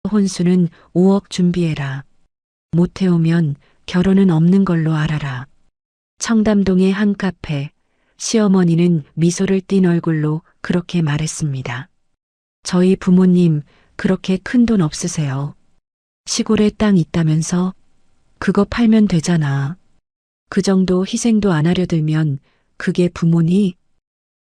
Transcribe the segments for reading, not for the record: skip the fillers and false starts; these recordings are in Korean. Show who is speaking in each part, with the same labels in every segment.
Speaker 1: 혼수는 5억 준비해라. 못 해오면 결혼은 없는 걸로 알아라. 청담동의 한 카페, 시어머니는 미소를 띤 얼굴로 그렇게 말했습니다. 저희 부모님 그렇게 큰 돈 없으세요. 시골에 땅 있다면서 그거 팔면 되잖아. 그 정도 희생도 안 하려 들면 그게 부모니?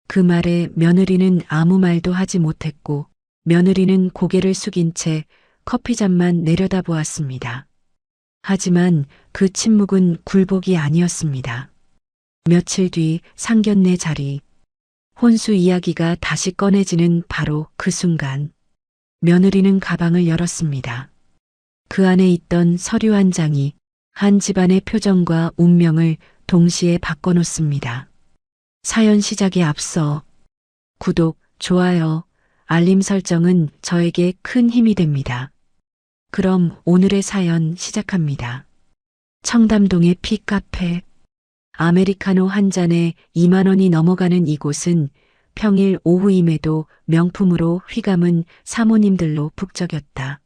Speaker 1: 그 말에 며느리는 아무 말도 하지 못했고 며느리는 고개를 숙인 채 커피잔만 내려다보았습니다. 하지만 그 침묵은 굴복이 아니었습니다. 며칠 뒤 상견례 자리, 혼수 이야기가 다시 꺼내지는 바로 그 순간, 며느리는 가방을 열었습니다. 그 안에 있던 서류 한 장이 한 집안의 표정과 운명을 동시에 바꿔놓습니다. 사연 시작에 앞서 구독, 좋아요, 알림 설정은 저에게 큰 힘이 됩니다. 그럼 오늘의 사연 시작합니다. 청담동의 피카페. 아메리카노 한 잔에 2만 원이 넘어가는 이곳은 평일 오후임에도 명품으로 휘감은 사모님들로 북적였다.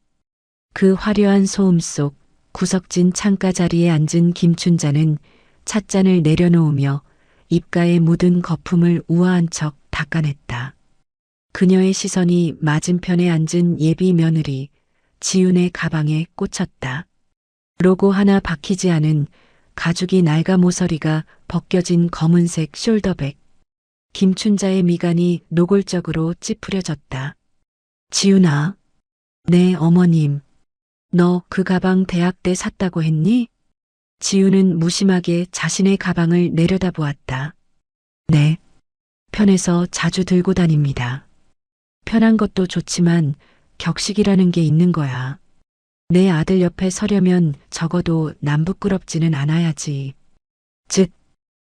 Speaker 1: 그 화려한 소음 속 구석진 창가 자리에 앉은 김춘자는 찻잔을 내려놓으며 입가에 묻은 거품을 우아한 척 닦아냈다. 그녀의 시선이 맞은편에 앉은 예비 며느리 지윤의 가방에 꽂혔다. 로고 하나 박히지 않은 가죽이 낡아 모서리가 벗겨진 검은색 숄더백. 김춘자의 미간이 노골적으로 찌푸려졌다. 지윤아. 네, 어머님. 너 그 가방 대학 때 샀다고 했니? 지윤은 무심하게 자신의 가방을 내려다보았다. 네. 편해서 자주 들고 다닙니다. 편한 것도 좋지만 격식이라는 게 있는 거야. 내 아들 옆에 서려면 적어도 남 부끄럽지는 않아야지. 즉,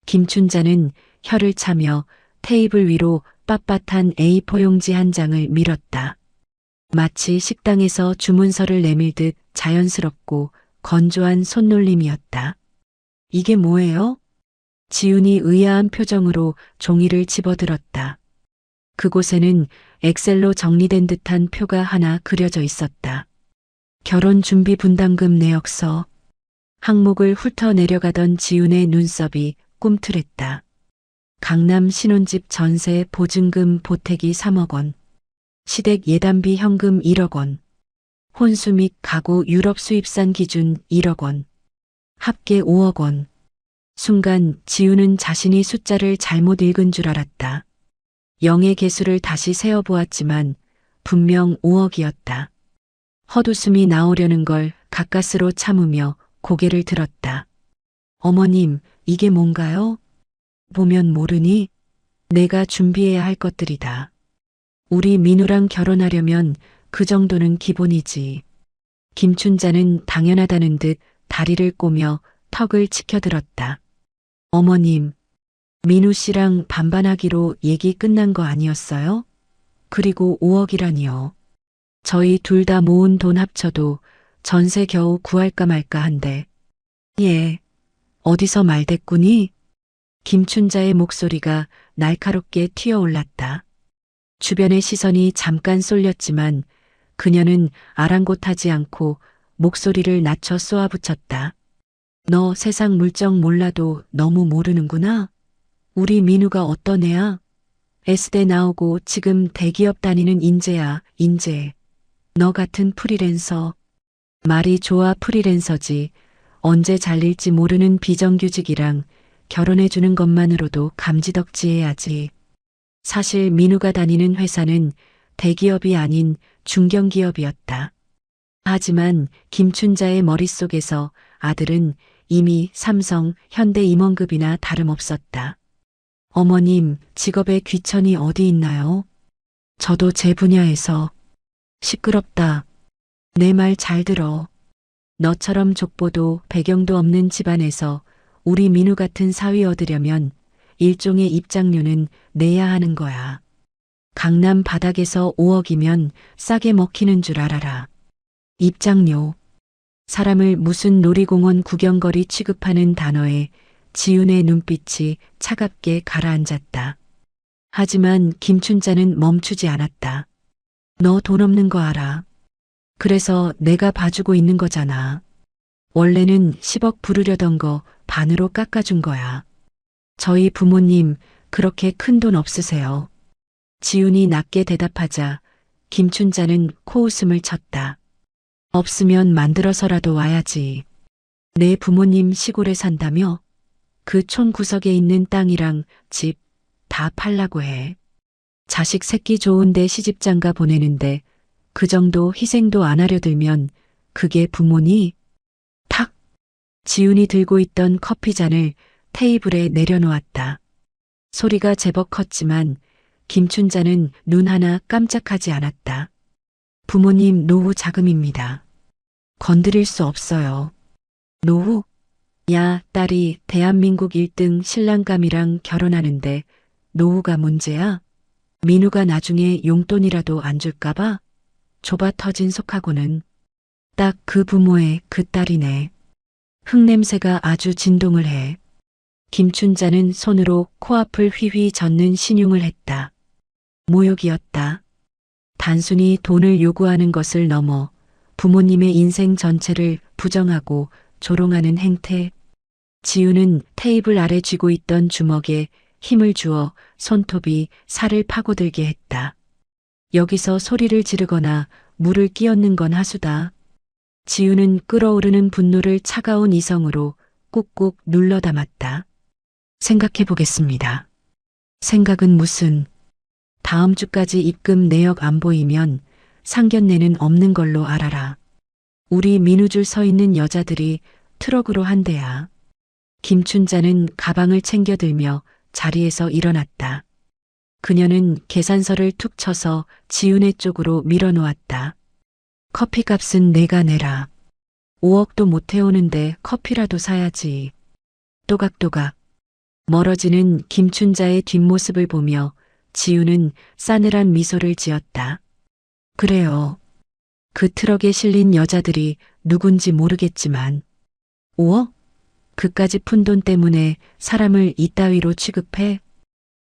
Speaker 1: 김춘자는 혀를 차며 테이블 위로 빳빳한 A4 용지 한 장을 밀었다. 마치 식당에서 주문서를 내밀듯 자연스럽고 건조한 손놀림이었다. 이게 뭐예요? 지훈이 의아한 표정으로 종이를 집어들었다. 그곳에는 엑셀로 정리된 듯한 표가 하나 그려져 있었다. 결혼 준비 분담금 내역서. 항목을 훑어 내려가던 지훈의 눈썹이 꿈틀했다. 강남 신혼집 전세 보증금 보태기 3억 원. 시댁 예단비 현금 1억 원. 혼수 및 가구 유럽 수입산 기준 1억 원. 합계 5억 원. 순간 지훈은 자신이 숫자를 잘못 읽은 줄 알았다. 영의 개수를 다시 세어보았지만 분명 5억이었다. 헛웃음이 나오려는 걸 가까스로 참으며 고개를 들었다. 어머님, 이게 뭔가요? 보면 모르니? 내가 준비해야 할 것들이다. 우리 민우랑 결혼하려면 그 정도는 기본이지. 김춘자는 당연하다는 듯 다리를 꼬며 턱을 치켜들었다. 어머님, 민우 씨랑 반반하기로 얘기 끝난 거 아니었어요? 그리고 5억이라니요. 저희 둘 다 모은 돈 합쳐도 전세 겨우 구할까 말까 한데. 예, 어디서 말대꾸니? 김춘자의 목소리가 날카롭게 튀어올랐다. 주변의 시선이 잠깐 쏠렸지만 그녀는 아랑곳하지 않고 목소리를 낮춰 쏘아붙였다. 너 세상 물정 몰라도 너무 모르는구나. 우리 민우가 어떤 애야? S대 나오고 지금 대기업 다니는 인재야, 인재. 너 같은 프리랜서. 말이 좋아 프리랜서지. 언제 잘릴지 모르는 비정규직이랑 결혼해주는 것만으로도 감지덕지해야지. 사실 민우가 다니는 회사는 대기업이 아닌 중견기업이었다. 하지만 김춘자의 머릿속에서 아들은 이미 삼성, 현대 임원급이나 다름없었다. 어머님, 직업의 귀천이 어디 있나요? 저도 제 분야에서. 시끄럽다. 내 말 잘 들어. 너처럼 족보도 배경도 없는 집안에서 우리 민우 같은 사위 얻으려면 일종의 입장료는 내야 하는 거야. 강남 바닥에서 5억이면 싸게 먹히는 줄 알아라. 입장료. 사람을 무슨 놀이공원 구경거리 취급하는 단어에 지훈의 눈빛이 차갑게 가라앉았다. 하지만 김춘자는 멈추지 않았다. 너 돈 없는 거 알아. 그래서 내가 봐주고 있는 거잖아. 원래는 10억 부르려던 거 반으로 깎아준 거야. 저희 부모님 그렇게 큰 돈 없으세요. 지훈이 낮게 대답하자 김춘자는 코웃음을 쳤다. 없으면 만들어서라도 와야지. 내 부모님 시골에 산다며? 그 촌 구석에 있는 땅이랑 집 다 팔라고 해. 자식 새끼 좋은데 시집장가 보내는데 그 정도 희생도 안 하려 들면 그게 부모니? 탁! 지훈이 들고 있던 커피잔을 테이블에 내려놓았다. 소리가 제법 컸지만 김춘자는 눈 하나 깜짝하지 않았다. 부모님 노후 자금입니다. 건드릴 수 없어요. 노후? 야, 딸이 대한민국 1등 신랑감이랑 결혼하는데 노후가 문제야? 민우가 나중에 용돈이라도 안 줄까봐? 좁아 터진 속하고는 딱 그 부모의 그 딸이네. 흙냄새가 아주 진동을 해. 김춘자는 손으로 코앞을 휘휘 젓는 신용을 했다. 모욕이었다. 단순히 돈을 요구하는 것을 넘어 부모님의 인생 전체를 부정하고 조롱하는 행태. 지우는 테이블 아래 쥐고 있던 주먹에 힘을 주어 손톱이 살을 파고들게 했다. 여기서 소리를 지르거나 물을 끼얹는 건 하수다. 지우는 끓어오르는 분노를 차가운 이성으로 꾹꾹 눌러 담았다. 생각해 보겠습니다. 생각은 무슨. 다음 주까지 입금 내역 안 보이면 상견례는 없는 걸로 알아라. 우리 민우줄 서 있는 여자들이 트럭으로 한 대야. 김춘자는 가방을 챙겨들며 자리에서 일어났다. 그녀는 계산서를 툭 쳐서 지훈의 쪽으로 밀어놓았다. 커피값은 내가 내라. 5억도 못 태우는데 커피라도 사야지. 또각또각. 멀어지는 김춘자의 뒷모습을 보며 지훈은 싸늘한 미소를 지었다. 그래요. 그 트럭에 실린 여자들이 누군지 모르겠지만 5억? 그까지 푼 돈 때문에 사람을 이따위로 취급해?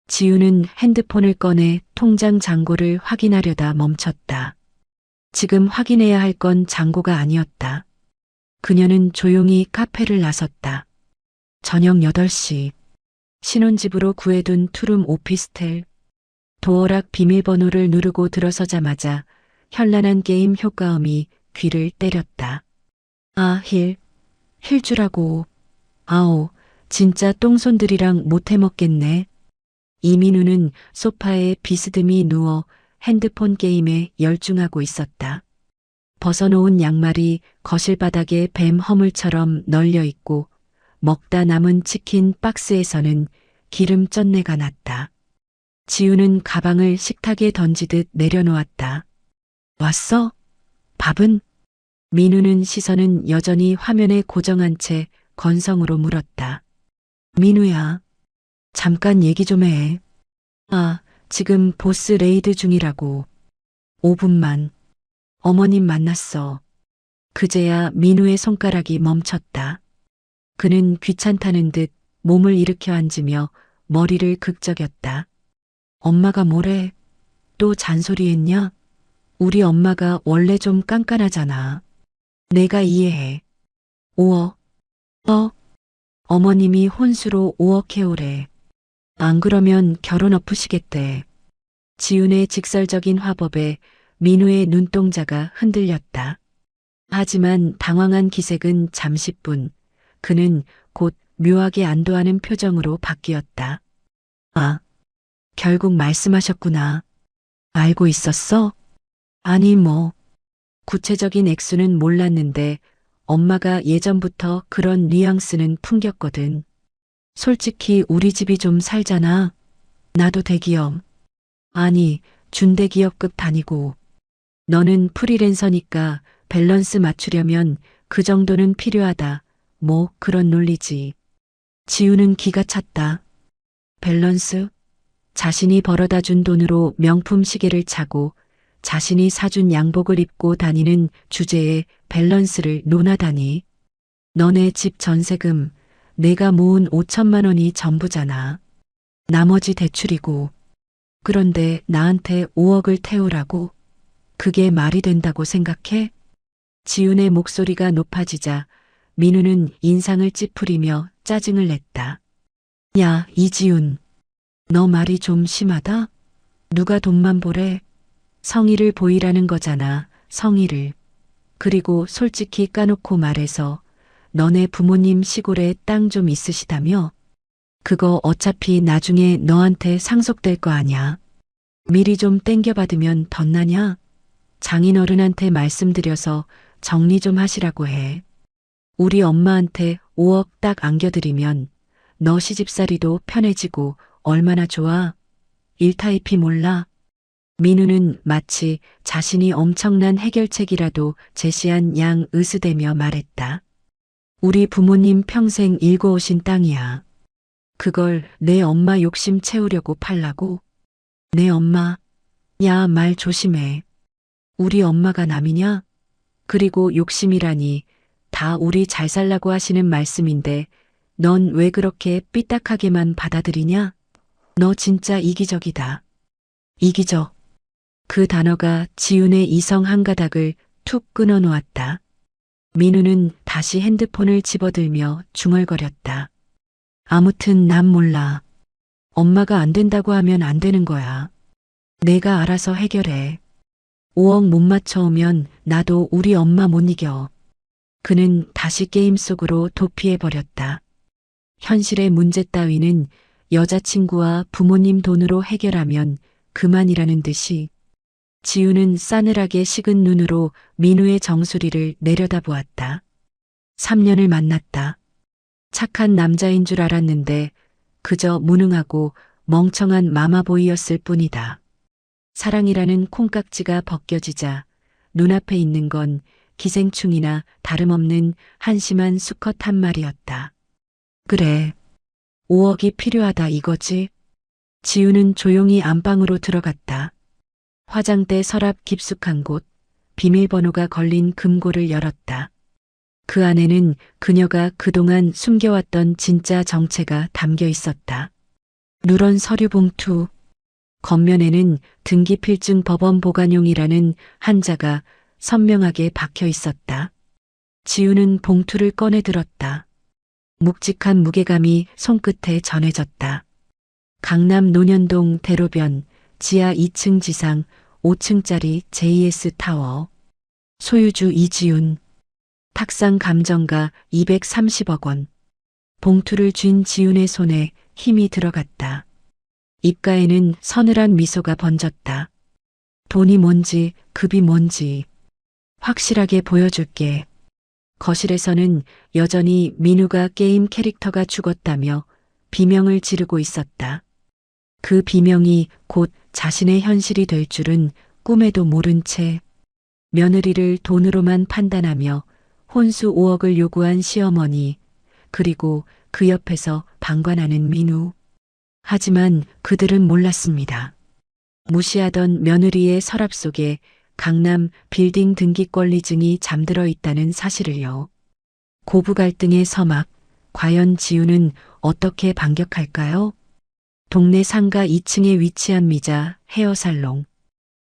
Speaker 1: 지우는 핸드폰을 꺼내 통장 잔고를 확인하려다 멈췄다. 지금 확인해야 할 건 잔고가 아니었다. 그녀는 조용히 카페를 나섰다. 저녁 8시. 신혼집으로 구해둔 투룸 오피스텔. 도어락 비밀번호를 누르고 들어서자마자 현란한 게임 효과음이 귀를 때렸다. 아, 힐 주라고. 아오, 진짜 똥손들이랑 못 해먹겠네. 이민우는 소파에 비스듬히 누워 핸드폰 게임에 열중하고 있었다. 벗어놓은 양말이 거실 바닥에 뱀 허물처럼 널려 있고 먹다 남은 치킨 박스에서는 기름 쩐내가 났다. 지우는 가방을 식탁에 던지듯 내려놓았다. 왔어? 밥은? 민우는 시선은 여전히 화면에 고정한 채 건성으로 물었다. 민우야, 잠깐 얘기 좀 해. 아, 지금 보스 레이드 중이라고. 5분만. 어머님 만났어. 그제야 민우의 손가락이 멈췄다. 그는 귀찮다는 듯 몸을 일으켜 앉으며 머리를 극적였다. 엄마가 뭐래? 또 잔소리했냐? 우리 엄마가 원래 좀 깐깐하잖아. 내가 이해해. 5억. 어머님이 혼수로 5억 해오래. 안 그러면 결혼 엎으시겠대. 지훈의 직설적인 화법에 민우의 눈동자가 흔들렸다. 하지만 당황한 기색은 잠시뿐. 그는 곧 묘하게 안도하는 표정으로 바뀌었다. 아, 결국 말씀하셨구나. 알고 있었어? 아니 뭐. 구체적인 액수는 몰랐는데 엄마가 예전부터 그런 뉘앙스는 풍겼거든. 솔직히 우리 집이 좀 살잖아. 나도 대기업. 아니, 준대기업급 다니고. 너는 프리랜서니까 밸런스 맞추려면 그 정도는 필요하다. 뭐 그런 논리지. 지우는 기가 찼다. 밸런스? 자신이 벌어다 준 돈으로 명품 시계를 차고 자신이 사준 양복을 입고 다니는 주제에 밸런스를 논하다니. 너네 집 전세금 내가 모은 5천만 원이 전부잖아. 나머지 대출이고. 그런데 나한테 5억을 태우라고? 그게 말이 된다고 생각해? 지훈의 목소리가 높아지자 민우는 인상을 찌푸리며 짜증을 냈다. 야, 이지훈. 너 말이 좀 심하다? 누가 돈만 보래? 성의를 보이라는 거잖아, 성의를. 그리고 솔직히 까놓고 말해서 너네 부모님 시골에 땅 좀 있으시다며? 그거 어차피 나중에 너한테 상속될 거 아냐. 미리 좀 땡겨받으면 덧나냐? 장인어른한테 말씀드려서 정리 좀 하시라고 해. 우리 엄마한테 5억 딱 안겨드리면 너 시집살이도 편해지고 얼마나 좋아. 일타이피 몰라. 민우는 마치 자신이 엄청난 해결책이라도 제시한 양 으스대며 말했다. 우리 부모님 평생 일궈오신 땅이야. 그걸 내 엄마 욕심 채우려고 팔라고? 내 엄마? 야, 말 조심해. 우리 엄마가 남이냐? 그리고 욕심이라니 다 우리 잘 살라고 하시는 말씀인데 넌 왜 그렇게 삐딱하게만 받아들이냐? 너 진짜 이기적이다. 이기적. 그 단어가 지훈의 이성 한 가닥을 툭 끊어 놓았다. 민우는 다시 핸드폰을 집어들며 중얼거렸다. 아무튼 난 몰라. 엄마가 안 된다고 하면 안 되는 거야. 내가 알아서 해결해. 5억 못 맞춰오면 나도 우리 엄마 못 이겨. 그는 다시 게임 속으로 도피해버렸다. 현실의 문제 따위는 여자친구와 부모님 돈으로 해결하면 그만이라는 듯이 지우는 싸늘하게 식은 눈으로 민우의 정수리를 내려다보았다. 3년을 만났다. 착한 남자인 줄 알았는데 그저 무능하고 멍청한 마마보이였을 뿐이다. 사랑이라는 콩깍지가 벗겨지자 눈앞에 있는 건 기생충이나 다름없는 한심한 수컷 한 마리였다. 그래, 5억이 필요하다 이거지? 지우는 조용히 안방으로 들어갔다. 화장대 서랍 깊숙한 곳, 비밀번호가 걸린 금고를 열었다. 그 안에는 그녀가 그동안 숨겨왔던 진짜 정체가 담겨 있었다. 누런 서류 봉투, 겉면에는 등기필증 법원 보관용이라는 한자가 선명하게 박혀 있었다. 지우는 봉투를 꺼내 들었다. 묵직한 무게감이 손끝에 전해졌다. 강남 논현동 대로변 지하 2층 지상 5층짜리 JS 타워. 소유주 이지훈. 탁상 감정가 230억 원. 봉투를 쥔 지훈의 손에 힘이 들어갔다. 입가에는 서늘한 미소가 번졌다. 돈이 뭔지 급이 뭔지 확실하게 보여줄게. 거실에서는 여전히 민우가 게임 캐릭터가 죽었다며 비명을 지르고 있었다. 그 비명이 곧 자신의 현실이 될 줄은 꿈에도 모른 채 며느리를 돈으로만 판단하며 혼수 5억을 요구한 시어머니, 그리고 그 옆에서 방관하는 민우. 하지만 그들은 몰랐습니다. 무시하던 며느리의 서랍 속에 강남 빌딩 등기권리증이 잠들어 있다는 사실을요. 고부 갈등의 서막, 과연 지우는 어떻게 반격할까요? 동네 상가 2층에 위치한 미자 헤어살롱.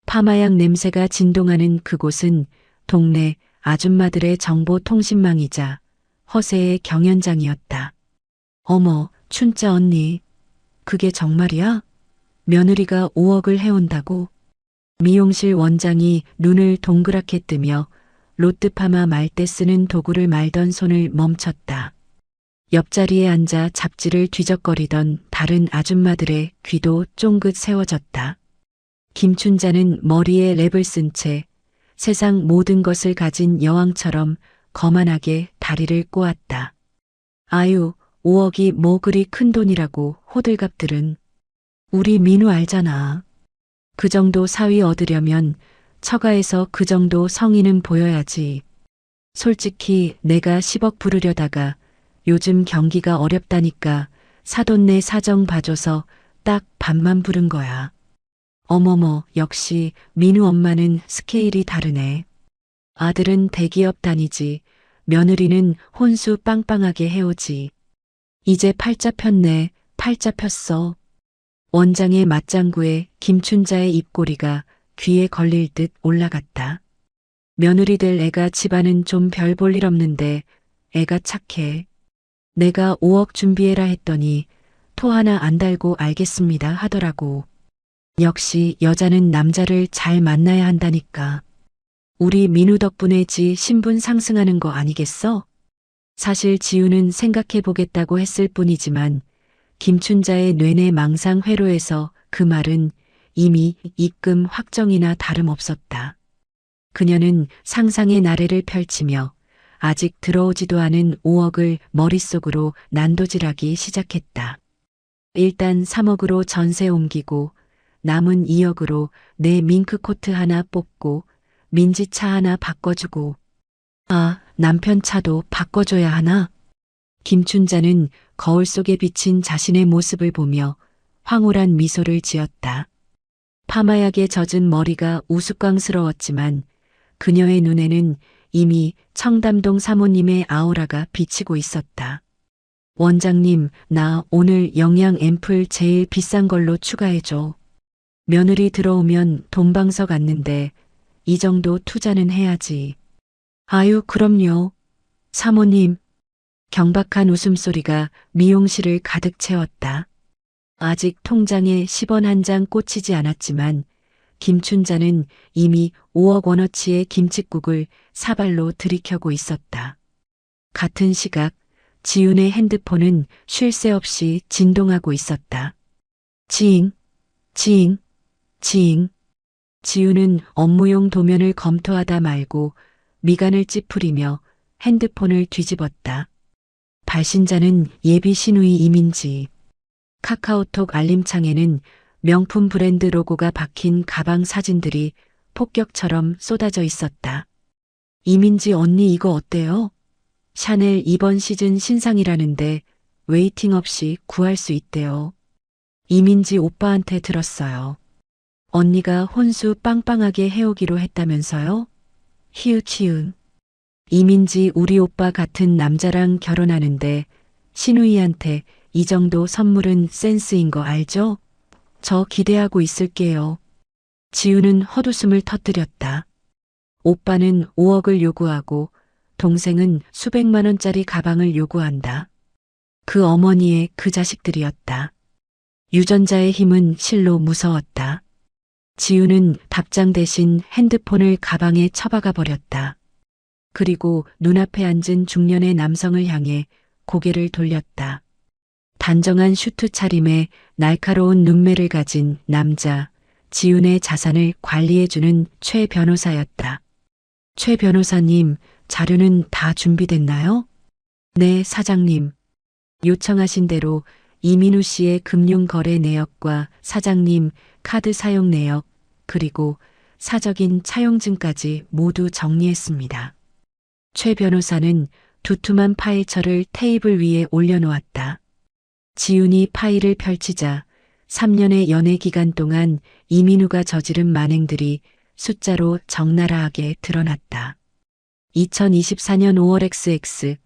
Speaker 1: 파마약 냄새가 진동하는 그곳은 동네 아줌마들의 정보통신망이자 허세의 경연장이었다. 어머, 춘자 언니. 그게 정말이야? 며느리가 5억을 해온다고? 미용실 원장이 눈을 동그랗게 뜨며 롯드파마 말 때 쓰는 도구를 말던 손을 멈췄다. 옆자리에 앉아 잡지를 뒤적거리던 다른 아줌마들의 귀도 쫑긋 세워졌다. 김춘자는 머리에 랩을 쓴 채 세상 모든 것을 가진 여왕처럼 거만하게 다리를 꼬았다. 아유, 5억이 뭐 그리 큰 돈이라고 호들갑들은. 우리 민우 알잖아. 그 정도 사위 얻으려면 처가에서 그 정도 성의는 보여야지. 솔직히 내가 10억 부르려다가 요즘 경기가 어렵다니까 사돈네 사정 봐줘서 딱 반만 부른 거야. 어머머, 역시 민우 엄마는 스케일이 다르네. 아들은 대기업 다니지, 며느리는 혼수 빵빵하게 해오지. 이제 팔자 폈네, 팔자 폈어. 원장의 맞장구에 김춘자의 입꼬리가 귀에 걸릴 듯 올라갔다. 며느리 될 애가 집안은 좀 별 볼 일 없는데 애가 착해. 내가 5억 준비해라 했더니 토 하나 안 달고 알겠습니다 하더라고. 역시 여자는 남자를 잘 만나야 한다니까. 우리 민우 덕분에 지 신분 상승하는 거 아니겠어? 사실 지우는 생각해 보겠다고 했을 뿐이지만 김춘자의 뇌내 망상 회로에서 그 말은 이미 입금 확정이나 다름없었다. 그녀는 상상의 나래를 펼치며 아직 들어오지도 않은 5억을 머릿속으로 난도질하기 시작했다. 일단 3억으로 전세 옮기고 남은 2억으로 내 밍크코트 하나 뽑고 민지 차 하나 바꿔주고 아, 남편 차도 바꿔줘야 하나? 김춘자는 거울 속에 비친 자신의 모습을 보며 황홀한 미소를 지었다. 파마약에 젖은 머리가 우스꽝스러웠지만 그녀의 눈에는 이미 청담동 사모님의 아우라가 비치고 있었다. 원장님, 나 오늘 영양 앰플 제일 비싼 걸로 추가해줘. 며느리 들어오면 돈방석 앉는데 이 정도 투자는 해야지. 아유, 그럼요. 사모님. 경박한 웃음소리가 미용실을 가득 채웠다. 아직 통장에 10원 한 장 꽂히지 않았지만 김춘자는 이미 5억 원어치의 김칫국을 사발로 들이켜고 있었다. 같은 시각 지윤의 핸드폰은 쉴 새 없이 진동하고 있었다. 지잉, 지잉, 지잉. 지윤은 업무용 도면을 검토하다 말고 미간을 찌푸리며 핸드폰을 뒤집었다. 발신자는 예비 신우이 이민지. 카카오톡 알림창에는 명품 브랜드 로고가 박힌 가방 사진들이 폭격처럼 쏟아져 있었다. 이민지 언니 이거 어때요? 샤넬 이번 시즌 신상이라는데 웨이팅 없이 구할 수 있대요. 이민지 오빠한테 들었어요. 언니가 혼수 빵빵하게 해오기로 했다면서요? 히읗히읗. 이민지 우리 오빠 같은 남자랑 결혼하는데 신우이한테 이 정도 선물은 센스인 거 알죠? 저 기대하고 있을게요. 지우는 헛웃음을 터뜨렸다. 오빠는 5억을 요구하고 동생은 수백만 원짜리 가방을 요구한다. 그 어머니의 그 자식들이었다. 유전자의 힘은 실로 무서웠다. 지우는 답장 대신 핸드폰을 가방에 처박아 버렸다. 그리고 눈앞에 앉은 중년의 남성을 향해 고개를 돌렸다. 단정한 슈트 차림에 날카로운 눈매를 가진 남자, 지훈의 자산을 관리해주는 최 변호사였다. 최 변호사님, 자료는 다 준비됐나요? 네, 사장님. 요청하신 대로 이민우 씨의 금융거래 내역과 사장님 카드 사용 내역, 그리고 사적인 차용증까지 모두 정리했습니다. 최 변호사는 두툼한 파일처를 테이블 위에 올려놓았다. 지훈이 파일을 펼치자 3년의 연애 기간 동안 이민우가 저지른 만행들이 숫자로 적나라하게 드러났다. 2024년 5월 XX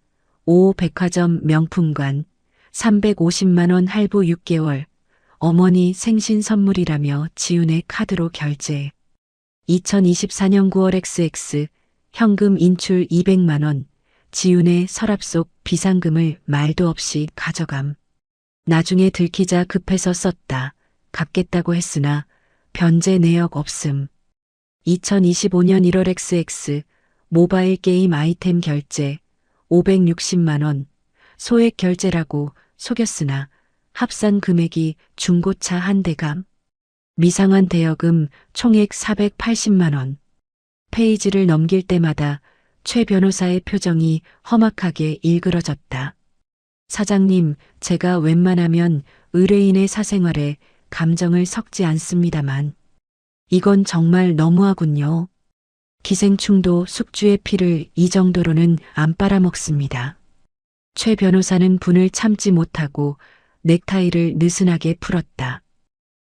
Speaker 1: 5호 백화점 명품관 350만 원 할부 6개월 어머니 생신 선물이라며 지훈의 카드로 결제. 2024년 9월 XX 현금 인출 200만 원 지훈의 서랍 속 비상금을 말도 없이 가져감. 나중에 들키자 급해서 썼다. 갚겠다고 했으나 변제 내역 없음. 2025년 1월 XX 모바일 게임 아이템 결제 560만 원 소액 결제라고 속였으나 합산 금액이 중고차 한 대감. 미상환 대여금 총액 480만 원. 페이지를 넘길 때마다 최 변호사의 표정이 험악하게 일그러졌다. 사장님, 제가 웬만하면 의뢰인의 사생활에 감정을 섞지 않습니다만 이건 정말 너무하군요. 기생충도 숙주의 피를 이 정도로는 안 빨아먹습니다. 최 변호사는 분을 참지 못하고 넥타이를 느슨하게 풀었다.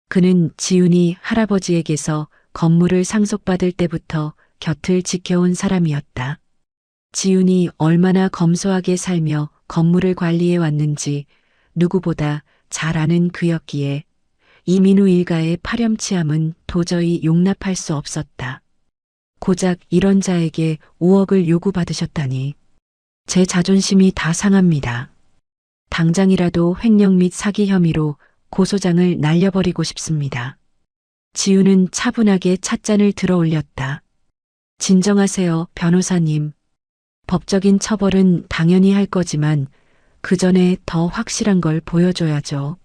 Speaker 1: 그는 지훈이 할아버지에게서 건물을 상속받을 때부터 곁을 지켜온 사람이었다. 지훈이 얼마나 검소하게 살며 건물을 관리해 왔는지 누구보다 잘 아는 그였기에 이민우 일가의 파렴치함은 도저히 용납할 수 없었다. 고작 이런 자에게 5억을 요구받으셨다니. 제 자존심이 다 상합니다. 당장이라도 횡령 및 사기 혐의로 고소장을 날려버리고 싶습니다. 지우는 차분하게 찻잔을 들어 올렸다. 진정하세요, 변호사님. 법적인 처벌은 당연히 할 거지만 그 전에 더 확실한 걸 보여줘야죠.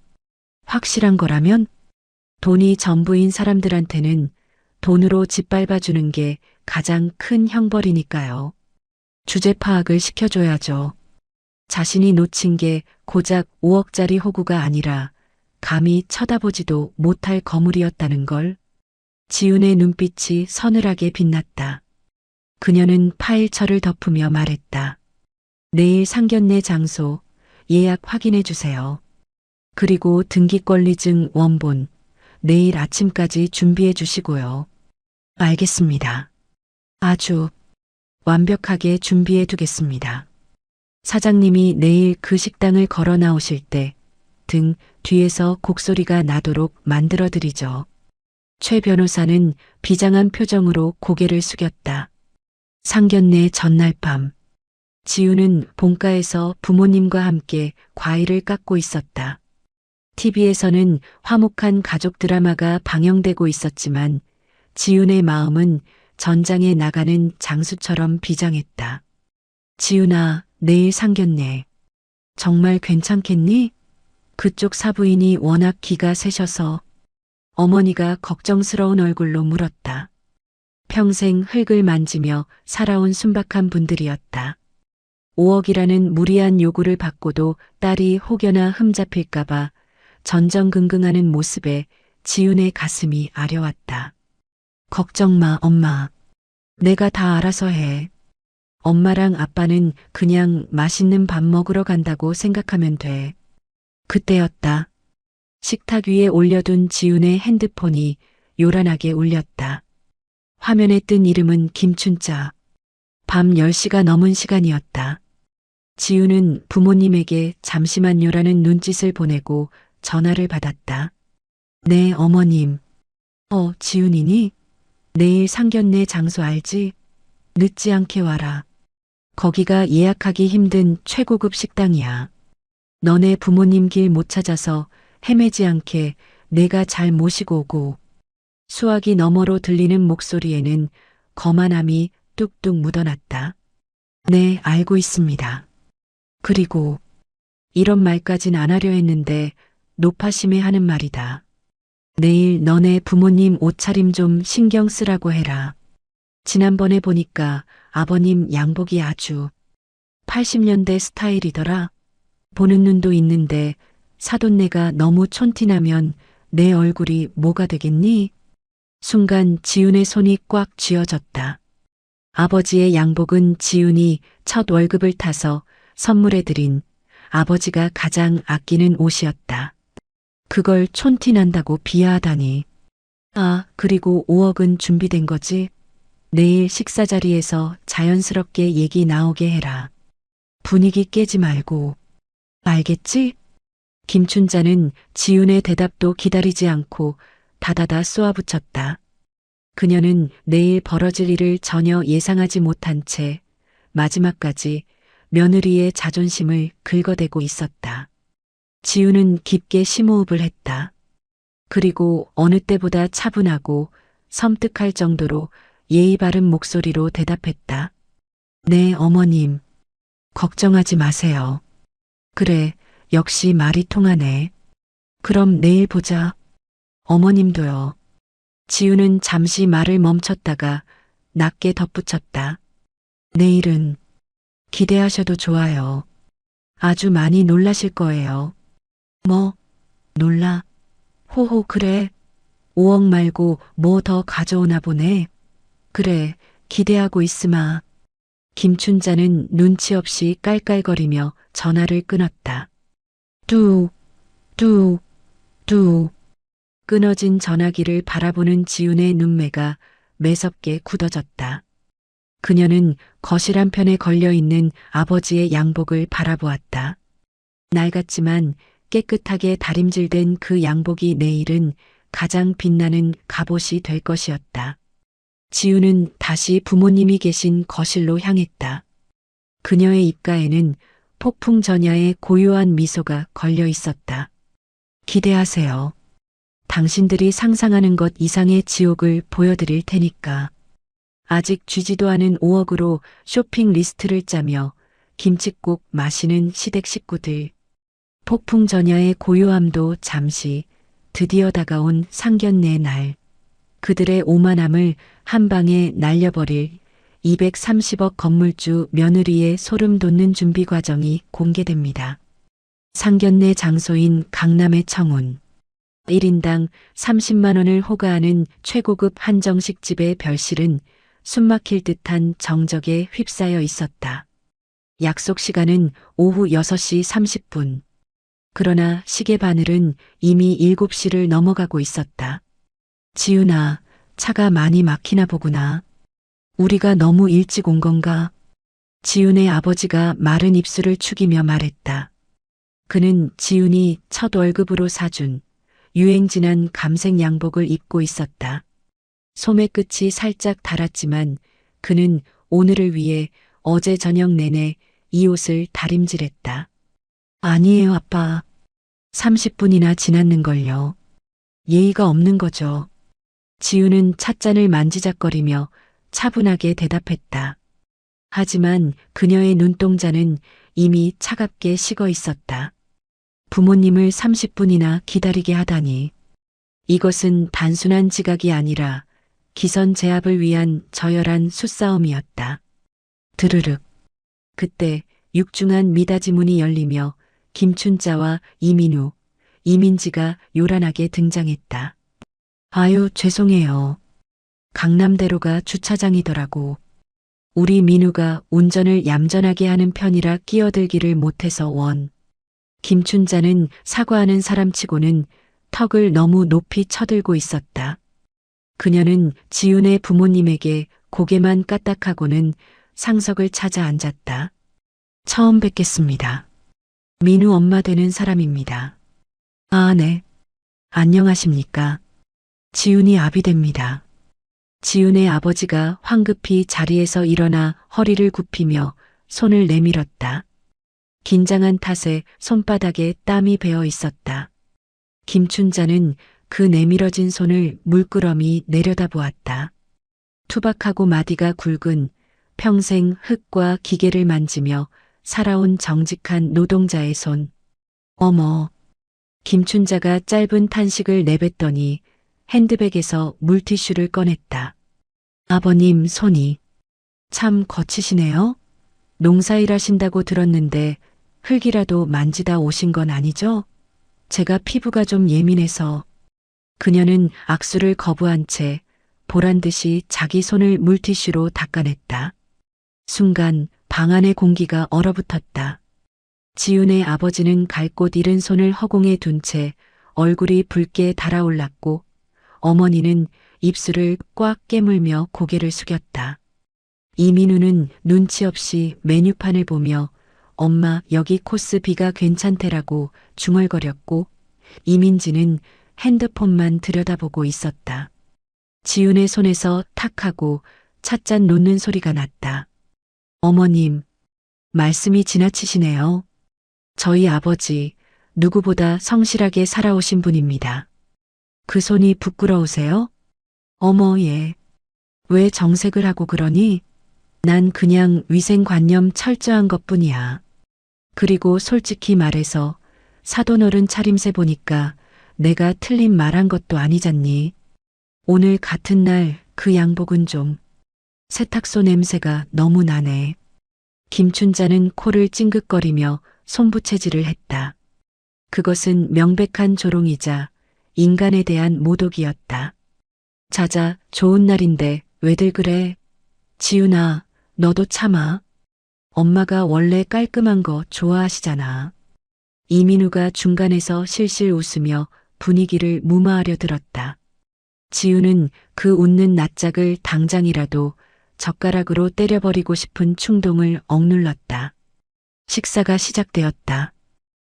Speaker 1: 확실한 거라면? 돈이 전부인 사람들한테는 돈으로 짓밟아주는 게 가장 큰 형벌이니까요. 주제 파악을 시켜줘야죠. 자신이 놓친 게 고작 5억짜리 호구가 아니라 감히 쳐다보지도 못할 거물이었다는 걸. 지훈의 눈빛이 서늘하게 빛났다. 그녀는 파일철을 덮으며 말했다. 내일 상견례 장소 예약 확인해 주세요. 그리고 등기권리증 원본 내일 아침까지 준비해 주시고요. 알겠습니다. 아주 완벽하게 준비해 두겠습니다. 사장님이 내일 그 식당을 걸어 나오실 때 등 뒤에서 곡소리가 나도록 만들어 드리죠. 최 변호사는 비장한 표정으로 고개를 숙였다. 상견례 전날 밤, 지우는 본가에서 부모님과 함께 과일을 깎고 있었다. TV에서는 화목한 가족 드라마가 방영되고 있었지만 지훈의 마음은 전장에 나가는 장수처럼 비장했다. 지훈아, 내일 상견례. 정말 괜찮겠니? 그쪽 사부인이 워낙 기가 세셔서. 어머니가 걱정스러운 얼굴로 물었다. 평생 흙을 만지며 살아온 순박한 분들이었다. 5억이라는 무리한 요구를 받고도 딸이 혹여나 흠잡힐까봐 전전긍긍하는 모습에 지훈의 가슴이 아려왔다. 걱정 마, 엄마. 내가 다 알아서 해. 엄마랑 아빠는 그냥 맛있는 밥 먹으러 간다고 생각하면 돼. 그때였다. 식탁 위에 올려둔 지훈의 핸드폰이 요란하게 울렸다. 화면에 뜬 이름은 김춘자. 밤 10시가 넘은 시간이었다. 지훈은 부모님에게 잠시만요라는 눈짓을 보내고 전화를 받았다. 네, 어머님. 지훈이니? 내일 상견례 장소 알지? 늦지 않게 와라. 거기가 예약하기 힘든 최고급 식당이야. 너네 부모님 길 못 찾아서 헤매지 않게 내가 잘 모시고 오고. 수화기 너머로 들리는 목소리에는 거만함이 뚝뚝 묻어났다. 네, 알고 있습니다. 그리고 이런 말까진 안 하려 했는데 노파심에 하는 말이다. 내일 너네 부모님 옷차림 좀 신경 쓰라고 해라. 지난번에 보니까 아버님 양복이 아주 80년대 스타일이더라. 보는 눈도 있는데 사돈네가 너무 촌티나면 내 얼굴이 뭐가 되겠니? 순간 지훈의 손이 꽉 쥐어졌다. 아버지의 양복은 지훈이 첫 월급을 타서 선물해드린 아버지가 가장 아끼는 옷이었다. 그걸 촌티난다고 비하하다니. 아, 그리고 5억은 준비된 거지? 내일 식사 자리에서 자연스럽게 얘기 나오게 해라. 분위기 깨지 말고. 알겠지? 김춘자는 지훈의 대답도 기다리지 않고 다다다 쏘아붙였다. 그녀는 내일 벌어질 일을 전혀 예상하지 못한 채 마지막까지 며느리의 자존심을 긁어대고 있었다. 지훈은 깊게 심호흡을 했다. 그리고 어느 때보다 차분하고 섬뜩할 정도로 예의 바른 목소리로 대답했다. 네, 어머님. 걱정하지 마세요. 그래, 역시 말이 통하네. 그럼 내일 보자. 어머님도요. 지훈은 잠시 말을 멈췄다가 낮게 덧붙였다. 내일은 기대하셔도 좋아요. 아주 많이 놀라실 거예요. 뭐? 놀라? 호호, 그래. 5억 말고 뭐 더 가져오나 보네. 그래, 기대하고 있으마. 김춘자는 눈치 없이 깔깔거리며 전화를 끊었다. 뚝, 뚝, 뚝. 끊어진 전화기를 바라보는 지훈의 눈매가 매섭게 굳어졌다. 그녀는 거실 한편에 걸려있는 아버지의 양복을 바라보았다. 낡았지만 깨끗하게 다림질된 그 양복이 내일은 가장 빛나는 갑옷이 될 것이었다. 지우는 다시 부모님이 계신 거실로 향했다. 그녀의 입가에는 폭풍 전야의 고요한 미소가 걸려 있었다. 기대하세요. 당신들이 상상하는 것 이상의 지옥을 보여드릴 테니까. 아직 쥐지도 않은 5억으로 쇼핑 리스트를 짜며 김칫국 마시는 시댁 식구들. 폭풍 전야의 고요함도 잠시, 드디어 다가온 상견례의 날. 그들의 오만함을 한 방에 날려버릴 230억 건물주 며느리의 소름 돋는 준비 과정이 공개됩니다. 상견례 장소인 강남의 청운. 1인당 30만 원을 호가하는 최고급 한정식 집의 별실은 숨막힐 듯한 정적에 휩싸여 있었다. 약속 시간은 오후 6시 30분. 그러나 시계 바늘은 이미 7시를 넘어가고 있었다. 지훈아, 차가 많이 막히나 보구나. 우리가 너무 일찍 온 건가? 지훈의 아버지가 마른 입술을 축이며 말했다. 그는 지훈이 첫 월급으로 사준 유행 지난 감색 양복을 입고 있었다. 소매 끝이 살짝 닳았지만 그는 오늘을 위해 어제 저녁 내내 이 옷을 다림질했다. 아니에요, 아빠. 30분이나 지났는걸요. 예의가 없는 거죠. 지우는 찻잔을 만지작거리며 차분하게 대답했다. 하지만 그녀의 눈동자는 이미 차갑게 식어 있었다. 부모님을 30분이나 기다리게 하다니. 이것은 단순한 지각이 아니라 기선 제압을 위한 저열한 수싸움이었다. 드르륵. 그때 육중한 미닫이 문이 열리며 김춘자와 이민우, 이민지가 요란하게 등장했다. 아유, 죄송해요. 강남대로가 주차장이더라고. 우리 민우가 운전을 얌전하게 하는 편이라 끼어들기를 못해서 원. 김춘자는 사과하는 사람치고는 턱을 너무 높이 쳐들고 있었다. 그녀는 지훈의 부모님에게 고개만 까딱하고는 상석을 찾아 앉았다. 처음 뵙겠습니다. 민우 엄마 되는 사람입니다. 아, 네. 안녕하십니까. 지훈이 아비 됩니다. 지훈의 아버지가 황급히 자리에서 일어나 허리를 굽히며 손을 내밀었다. 긴장한 탓에 손바닥에 땀이 배어 있었다. 김춘자는 그 내밀어진 손을 물끄러미 내려다보았다. 투박하고 마디가 굵은 평생 흙과 기계를 만지며 살아온 정직한 노동자의 손. 어머. 김춘자가 짧은 탄식을 내뱉더니 핸드백에서 물티슈를 꺼냈다. 아버님 손이 참 거치시네요. 농사일 하신다고 들었는데 흙이라도 만지다 오신 건 아니죠? 제가 피부가 좀 예민해서. 그녀는 악수를 거부한 채 보란 듯이 자기 손을 물티슈로 닦아냈다. 순간 방 안의 공기가 얼어붙었다. 지훈의 아버지는 갈 곳 잃은 손을 허공에 둔 채 얼굴이 붉게 달아올랐고 어머니는 입술을 꽉 깨물며 고개를 숙였다. 이민우는 눈치 없이 메뉴판을 보며 엄마 여기 코스 B가 괜찮대라고 중얼거렸고 이민지는 핸드폰만 들여다보고 있었다. 지훈의 손에서 탁 하고 찻잔 놓는 소리가 났다. 어머님, 말씀이 지나치시네요. 저희 아버지 누구보다 성실하게 살아오신 분입니다. 그 손이 부끄러우세요? 어머, 예. 왜 정색을 하고 그러니? 난 그냥 위생관념 철저한 것뿐이야. 그리고 솔직히 말해서 사돈어른 차림새 보니까 내가 틀린 말한 것도 아니잖니. 오늘 같은 날 그 양복은 좀 세탁소 냄새가 너무 나네. 김춘자는 코를 찡긋거리며 손부채질을 했다. 그것은 명백한 조롱이자 인간에 대한 모독이었다. 자자, 좋은 날인데 왜들 그래? 지훈아, 너도 참아. 엄마가 원래 깔끔한 거 좋아하시잖아. 이민우가 중간에서 실실 웃으며 분위기를 무마하려 들었다. 지훈은 그 웃는 낯짝을 당장이라도 젓가락으로 때려버리고 싶은 충동을 억눌렀다. 식사가 시작되었다.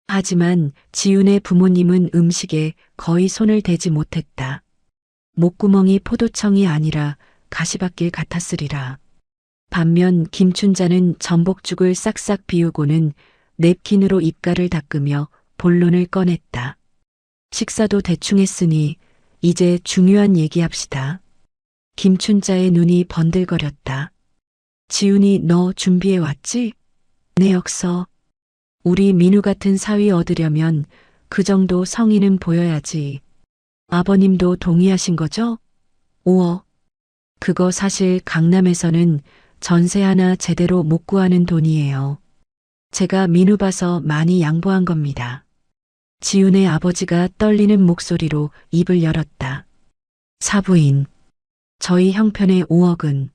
Speaker 1: 하지만 지훈의 부모님은 음식에 거의 손을 대지 못했다. 목구멍이 포도청이 아니라 가시밭길 같았으리라. 반면 김춘자는 전복죽을 싹싹 비우고는 냅킨으로 입가를 닦으며 본론을 꺼냈다. 식사도 대충 했으니 이제 중요한 얘기합시다. 김춘자의 눈이 번들거렸다. 지훈이 너 준비해 왔지? 내 역서. 우리 민우 같은 사위 얻으려면 그 정도 성의는 보여야지. 아버님도 동의하신 거죠? 5억. 그거 사실 강남에서는 전세 하나 제대로 못 구하는 돈이에요. 제가 민우 봐서 많이 양보한 겁니다. 지훈의 아버지가 떨리는 목소리로 입을 열었다. 사부인, 저희 형편의 5억은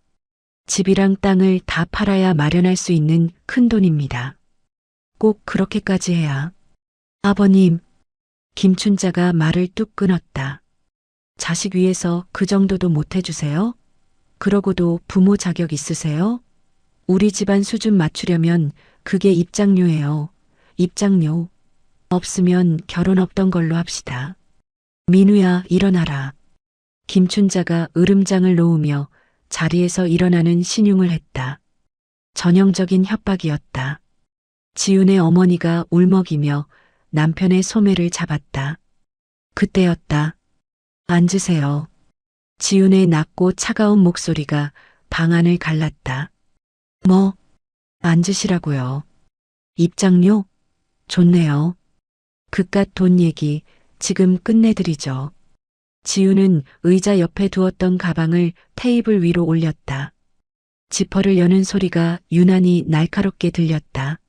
Speaker 1: 집이랑 땅을 다 팔아야 마련할 수 있는 큰 돈입니다. 꼭 그렇게까지 해야. 아버님, 김춘자가 말을 뚝 끊었다. 자식 위해서 그 정도도 못 해주세요? 그러고도 부모 자격 있으세요? 우리 집안 수준 맞추려면 그게 입장료예요. 입장료. 없으면 결혼 없던 걸로 합시다. 민우야, 일어나라. 김춘자가 으름장을 놓으며 자리에서 일어나는 신용을 했다. 전형적인 협박이었다. 지훈의 어머니가 울먹이며 남편의 소매를 잡았다. 그때였다. 앉으세요. 지훈의 낮고 차가운 목소리가 방안을 갈랐다. 뭐? 앉으시라고요. 입장료? 좋네요. 그깟 돈 얘기 지금 끝내드리죠. 지훈은 의자 옆에 두었던 가방을 테이블 위로 올렸다. 지퍼를 여는 소리가 유난히 날카롭게 들렸다.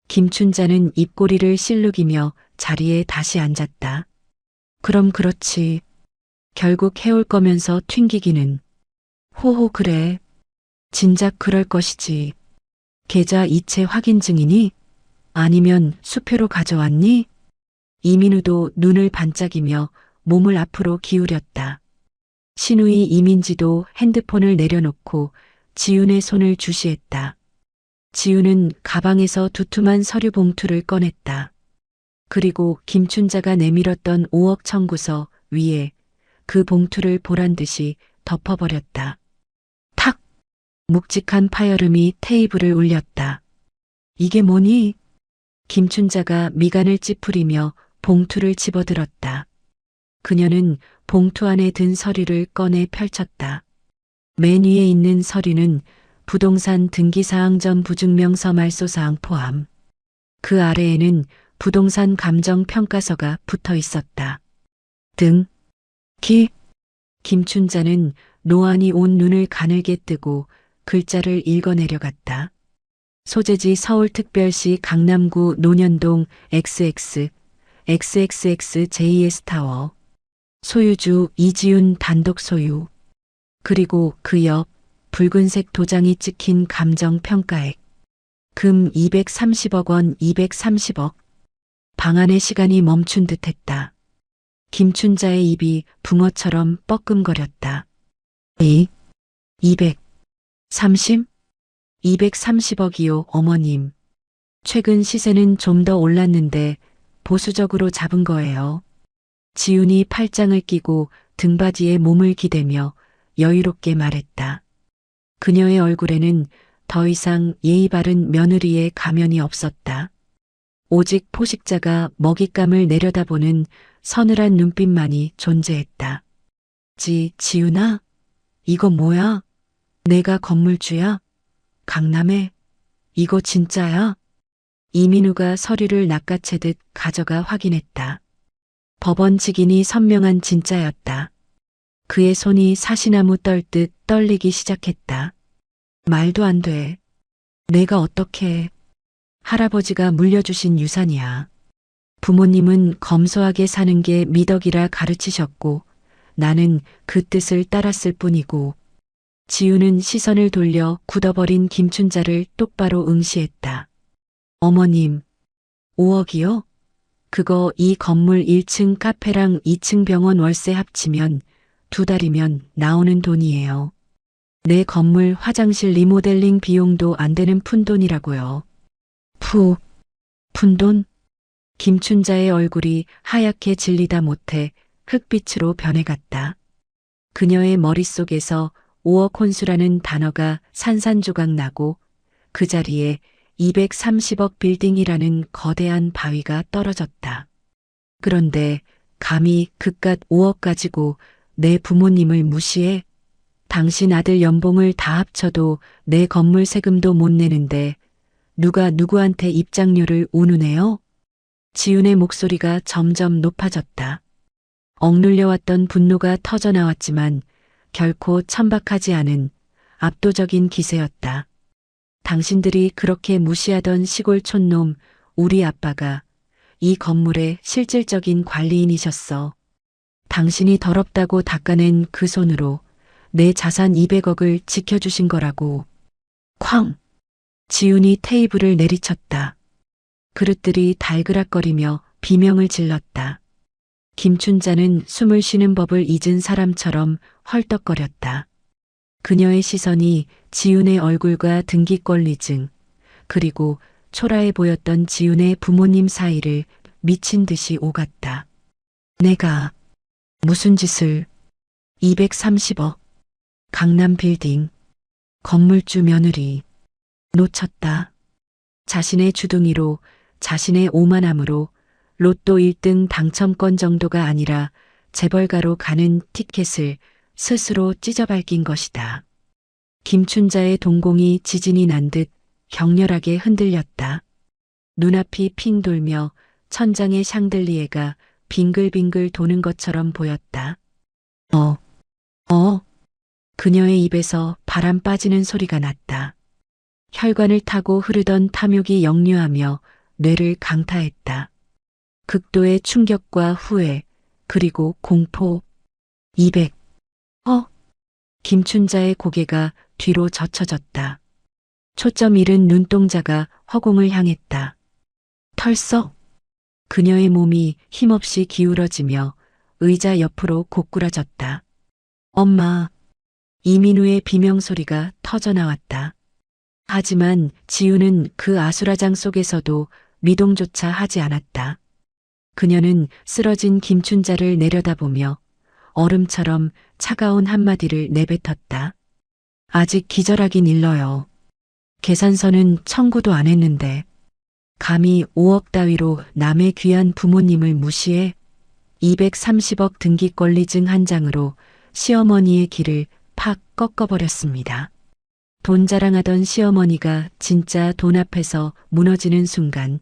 Speaker 1: 김춘자는 입꼬리를 실룩이며 자리에 다시 앉았다. 그럼 그렇지. 결국 해올 거면서 튕기기는. 호호 그래. 진작 그럴 것이지. 계좌 이체 확인 중이니? 아니면 수표로 가져왔니? 이민우도 눈을 반짝이며 몸을 앞으로 기울였다. 신우이 이민지도 핸드폰을 내려놓고 지훈의 손을 주시했다. 지훈은 가방에서 두툼한 서류 봉투를 꺼냈다. 그리고 김춘자가 내밀었던 5억 청구서 위에 그 봉투를 보란 듯이 덮어버렸다. 탁! 묵직한 파열음이 테이블을 울렸다. 이게 뭐니? 김춘자가 미간을 찌푸리며 봉투를 집어들었다. 그녀는 봉투 안에 든 서류를 꺼내 펼쳤다. 맨 위에 있는 서류는 부동산 등기사항 전 부증명서 말소사항 포함. 그 아래에는 부동산 감정평가서가 붙어 있었다. 김춘자는 노안이 온 눈을 가늘게 뜨고 글자를 읽어내려갔다. 소재지 서울특별시 강남구 논현동 XX, XXX JS타워. 소유주 이지훈 단독 소유. 그리고 그 옆 붉은색 도장이 찍힌 감정평가액. 금 230억 원 230억. 방안의 시간이 멈춘 듯했다. 김춘자의 입이 붕어처럼 뻐끔거렸다. 230? 230억이요, 어머님. 최근 시세는 좀 더 올랐는데 보수적으로 잡은 거예요. 지훈이 팔짱을 끼고 등받이에 몸을 기대며 여유롭게 말했다. 그녀의 얼굴에는 더 이상 예의 바른 며느리의 가면이 없었다. 오직 포식자가 먹잇감을 내려다보는 서늘한 눈빛만이 존재했다. 지훈아? 이거 뭐야? 내가 건물주야? 강남에? 이거 진짜야? 이민우가 서류를 낚아채듯 가져가 확인했다. 법원 직인이 선명한 진짜였다. 그의 손이 사시나무 떨듯 떨리기 시작했다. 말도 안 돼. 내가 어떻게. 할아버지가 물려주신 유산이야. 부모님은 검소하게 사는 게 미덕이라 가르치셨고 나는 그 뜻을 따랐을 뿐이고. 지훈은 시선을 돌려 굳어버린 김춘자를 똑바로 응시했다. 어머님, 5억이요? 그거 이 건물 1층 카페랑 2층 병원 월세 합치면 2달이면 나오는 돈이에요. 내 건물 화장실 리모델링 비용도 안 되는 푼돈이라고요. 푼돈? 김춘자의 얼굴이 하얗게 질리다 못해 흑빛으로 변해갔다. 그녀의 머릿속에서 5억 혼수라는 단어가 산산조각 나고 그 자리에 230억 빌딩이라는 거대한 바위가 떨어졌다. 그런데 감히 그깟 5억 가지고 내 부모님을 무시해? 당신 아들 연봉을 다 합쳐도 내 건물 세금도 못 내는데 누가 누구한테 입장료를 운운해요? 지훈의 목소리가 점점 높아졌다. 억눌려왔던 분노가 터져나왔지만 결코 천박하지 않은 압도적인 기세였다. 당신들이 그렇게 무시하던 시골 촌놈 우리 아빠가 이 건물의 실질적인 관리인이셨어. 당신이 더럽다고 닦아낸 그 손으로 내 자산 200억을 지켜주신 거라고. 쾅! 지훈이 테이블을 내리쳤다. 그릇들이 달그락거리며 비명을 질렀다. 김춘자는 숨을 쉬는 법을 잊은 사람처럼 헐떡거렸다. 그녀의 시선이 지훈의 얼굴과 등기권리증, 그리고 초라해 보였던 지훈의 부모님 사이를 미친 듯이 오갔다. 내가 무슨 짓을 230억 강남 빌딩 건물주 며느리 놓쳤다. 자신의 주둥이로 자신의 오만함으로 로또 1등 당첨권 정도가 아니라 재벌가로 가는 티켓을 스스로 찢어밟긴 것이다. 김춘자의 동공이 지진이 난 듯 격렬하게 흔들렸다. 눈앞이 핑 돌며 천장의 샹들리에가 빙글빙글 도는 것처럼 보였다. 그녀의 입에서 바람 빠지는 소리가 났다. 혈관을 타고 흐르던 탐욕이 역류하며 뇌를 강타했다. 극도의 충격과 후회, 그리고 공포. 200. 김춘자의 고개가 뒤로 젖혀졌다. 초점 잃은 눈동자가 허공을 향했다. 털썩. 그녀의 몸이 힘없이 기울어지며 의자 옆으로 고꾸라졌다. 엄마. 이민우의 비명소리가 터져나왔다. 하지만 지우는 그 아수라장 속에서도 미동조차 하지 않았다. 그녀는 쓰러진 김춘자를 내려다보며 얼음처럼 차가운 한마디를 내뱉었다. 아직 기절하긴 일러요. 계산서는 청구도 안 했는데 감히 5억 따위로 남의 귀한 부모님을 무시해. 230억 등기권리증 한 장으로 시어머니의 길을 팍 꺾어버렸습니다. 돈 자랑하던 시어머니가 진짜 돈 앞에서 무너지는 순간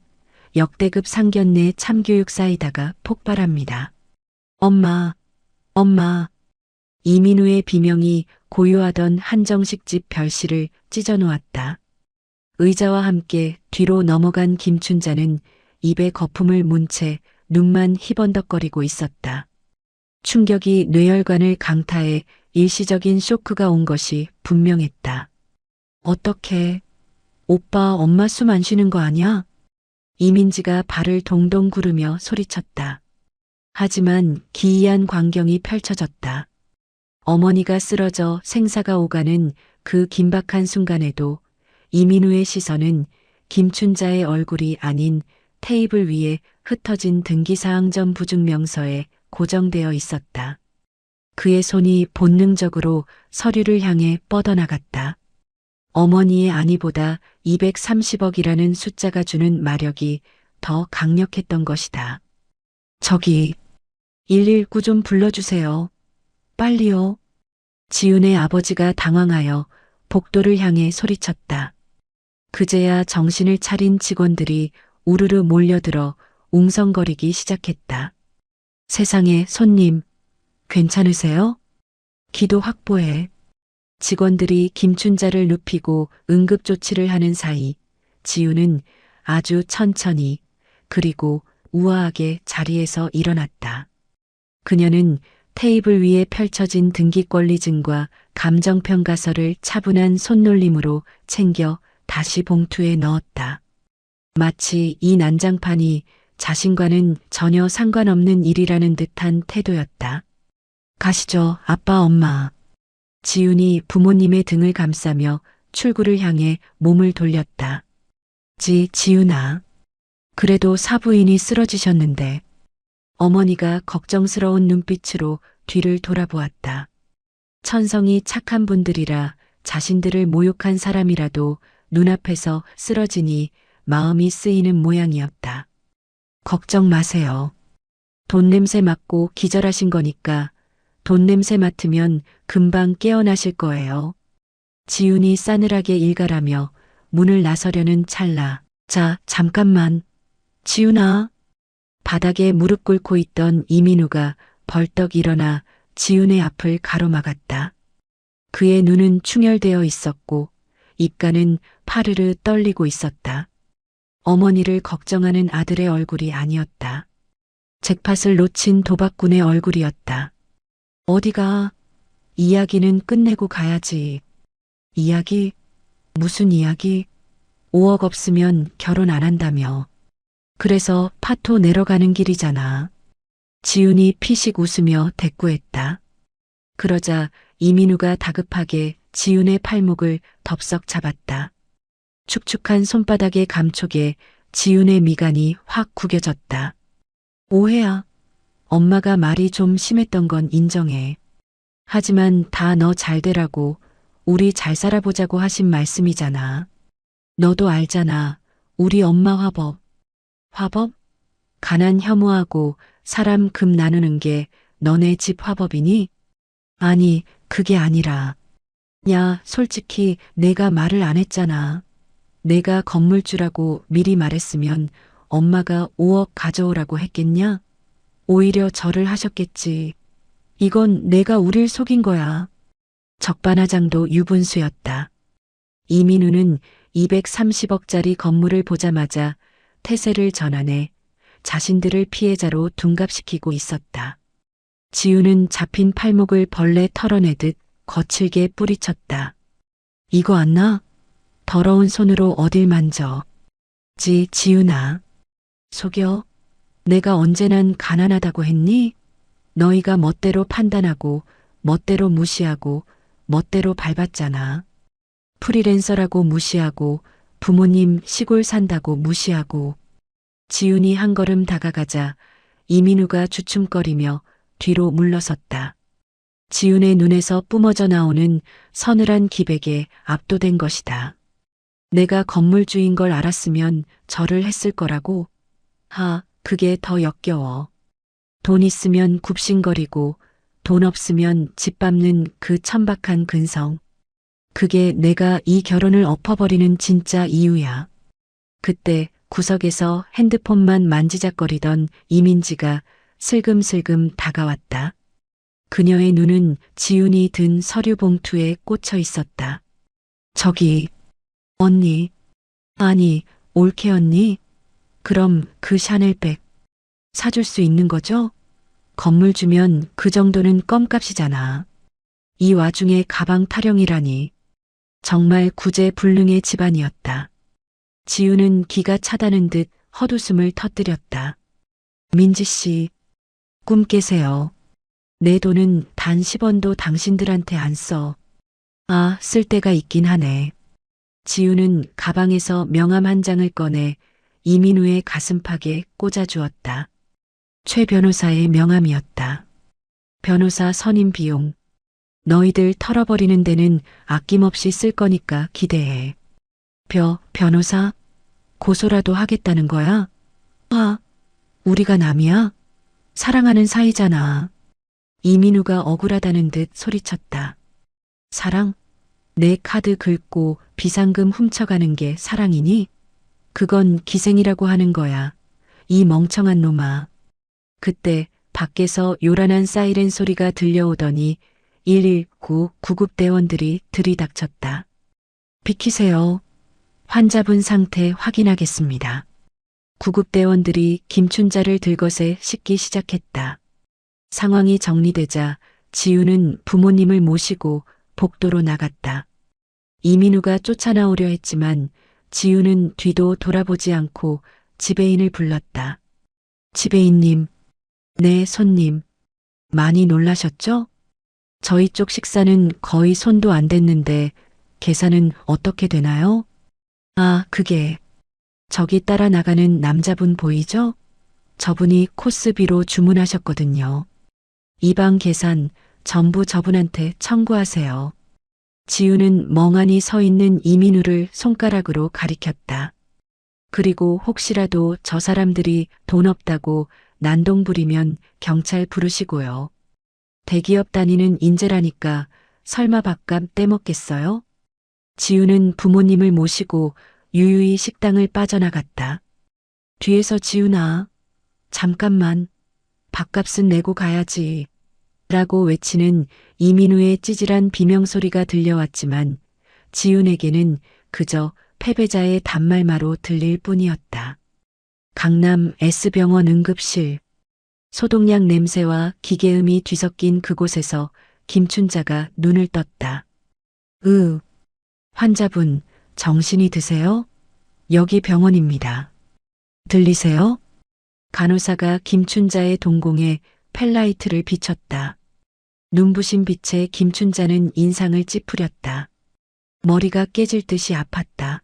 Speaker 1: 역대급 상견례 참교육 사이다가 폭발합니다. 엄마. 이민우의 비명이 고요하던 한정식집 별실을 찢어놓았다. 의자와 함께 뒤로 넘어간 김춘자는 입에 거품을 문 채 눈만 희번덕거리고 있었다. 충격이 뇌혈관을 강타해 일시적인 쇼크가 온 것이 분명했다. 어떻게? 오빠 엄마 숨 안 쉬는 거 아냐? 이민지가 발을 동동 구르며 소리쳤다. 하지만 기이한 광경이 펼쳐졌다. 어머니가 쓰러져 생사가 오가는 그 긴박한 순간에도 이민우의 시선은 김춘자의 얼굴이 아닌 테이블 위에 흩어진 등기사항전 부증명서에 고정되어 있었다. 그의 손이 본능적으로 서류를 향해 뻗어나갔다. 어머니의 안위보다 230억이라는 숫자가 주는 마력이 더 강력했던 것이다. 저기 119 좀 불러주세요. 빨리요. 지훈의 아버지가 당황하여 복도를 향해 소리쳤다. 그제야 정신을 차린 직원들이 우르르 몰려들어 웅성거리기 시작했다. 세상에, 손님, 괜찮으세요? 기도 확보해. 직원들이 김춘자를 눕히고 응급조치를 하는 사이 지훈은 아주 천천히 그리고 우아하게 자리에서 일어났다. 그녀는 테이블 위에 펼쳐진 등기권리증과 감정평가서를 차분한 손놀림으로 챙겨 다시 봉투에 넣었다. 마치 이 난장판이 자신과는 전혀 상관없는 일이라는 듯한 태도였다. 가시죠, 아빠, 엄마. 지훈이 부모님의 등을 감싸며 출구를 향해 몸을 돌렸다. 지훈아. 그래도 사부인이 쓰러지셨는데. 어머니가 걱정스러운 눈빛으로 뒤를 돌아보았다. 천성이 착한 분들이라 자신들을 모욕한 사람이라도 눈앞에서 쓰러지니 마음이 쓰이는 모양이었다. 걱정 마세요. 돈 냄새 맡고 기절하신 거니까 돈 냄새 맡으면 금방 깨어나실 거예요. 지훈이 싸늘하게 일갈하며 문을 나서려는 찰나. 자, 잠깐만. 지훈아. 바닥에 무릎 꿇고 있던 이민우가 벌떡 일어나 지훈의 앞을 가로막았다. 그의 눈은 충혈되어 있었고 입가는 파르르 떨리고 있었다. 어머니를 걱정하는 아들의 얼굴이 아니었다. 잭팟을 놓친 도박꾼의 얼굴이었다. 어디가? 이야기는 끝내고 가야지. 이야기? 무슨 이야기? 5억 없으면 결혼 안 한다며. 그래서 파토 내려가는 길이잖아. 지훈이 피식 웃으며 대꾸했다. 그러자 이민우가 다급하게 지훈의 팔목을 덥석 잡았다. 축축한 손바닥의 감촉에 지훈의 미간이 확 구겨졌다. 오해야. 엄마가 말이 좀 심했던 건 인정해. 하지만 다 너 잘 되라고 우리 잘 살아보자고 하신 말씀이잖아. 너도 알잖아. 우리 엄마 화법. 화법? 가난 혐오하고 사람 금 나누는 게 너네 집 화법이니? 아니, 그게 아니라. 야, 솔직히 내가 말을 안 했잖아. 내가 건물주라고 미리 말했으면 엄마가 5억 가져오라고 했겠냐? 오히려 절을 하셨겠지. 이건 내가 우릴 속인 거야. 적반하장도 유분수였다. 이민우는 230억짜리 건물을 보자마자 태세를 전환해 자신들을 피해자로 둔갑시키고 있었다. 지우는 잡힌 팔목을 벌레 털어내듯 거칠게 뿌리쳤다. 이거 안 나? 더러운 손으로 어딜 만져. 지훈아. 속여? 내가 언제난 가난하다고 했니? 너희가 멋대로 판단하고 멋대로 무시하고 멋대로 밟았잖아. 프리랜서라고 무시하고 부모님 시골 산다고 무시하고. 지훈이 한 걸음 다가가자 이민우가 주춤거리며 뒤로 물러섰다. 지훈의 눈에서 뿜어져 나오는 서늘한 기백에 압도된 것이다. 내가 건물주인 걸 알았으면 절을 했을 거라고? 그게 더 역겨워. 돈 있으면 굽신거리고 돈 없으면 집 밟는 그 천박한 근성. 그게 내가 이 결혼을 엎어버리는 진짜 이유야. 그때 구석에서 핸드폰만 만지작거리던 이민지가 슬금슬금 다가왔다. 그녀의 눈은 지훈이 든 서류 봉투에 꽂혀 있었다. 저기, 언니. 아니, 올케 언니? 그럼 그 샤넬백 사줄 수 있는 거죠? 건물 주면 그 정도는 껌값이잖아. 이 와중에 가방 타령이라니. 정말 구제불능의 집안이었다. 지우는 기가 차다는 듯 헛웃음을 터뜨렸다. 민지 씨, 꿈 깨세요. 내 돈은 단 10원도 당신들한테 안 써. 쓸 데가 있긴 하네. 지우는 가방에서 명함 한 장을 꺼내 이민우의 가슴팍에 꽂아주었다. 최 변호사의 명함이었다. 변호사 선임 비용. 너희들 털어버리는 데는 아낌없이 쓸 거니까 기대해. 변호사? 고소라도 하겠다는 거야? 우리가 남이야? 사랑하는 사이잖아. 이민우가 억울하다는 듯 소리쳤다. 사랑? 내 카드 긁고 비상금 훔쳐가는 게 사랑이니? 그건 기생이라고 하는 거야. 이 멍청한 놈아. 그때 밖에서 요란한 사이렌 소리가 들려오더니 119 구급대원들이 들이닥쳤다. 비키세요. 환자분 상태 확인하겠습니다. 구급대원들이 김춘자를 들것에 싣기 시작했다. 상황이 정리되자 지우는 부모님을 모시고 복도로 나갔다. 이민우가 쫓아나오려 했지만 지우는 뒤도 돌아보지 않고 지배인을 불렀다. 지배인님, 네 손님, 많이 놀라셨죠? 저희 쪽 식사는 거의 손도 안 댔는데 계산은 어떻게 되나요? 그게 저기 따라 나가는 남자분 보이죠? 저분이 코스비로 주문하셨거든요. 이 방 계산 전부 저분한테 청구하세요. 지우는 멍하니 서 있는 이민우를 손가락으로 가리켰다. 그리고 혹시라도 저 사람들이 돈 없다고 난동 부리면 경찰 부르시고요. 대기업 다니는 인재라니까 설마 밥값 떼먹겠어요? 지우는 부모님을 모시고 유유히 식당을 빠져나갔다. 뒤에서 지우나, 잠깐만, 밥값은 내고 가야지. 라고 외치는 이민우의 찌질한 비명소리가 들려왔지만 지훈에게는 그저 패배자의 단말마로 들릴 뿐이었다. 강남 S병원 응급실. 소독약 냄새와 기계음이 뒤섞인 그곳에서 김춘자가 눈을 떴다. 환자분, 정신이 드세요? 여기 병원입니다. 들리세요? 간호사가 김춘자의 동공에 펠라이트를 비췄다. 눈부신 빛에 김춘자는 인상을 찌푸렸다. 머리가 깨질 듯이 아팠다.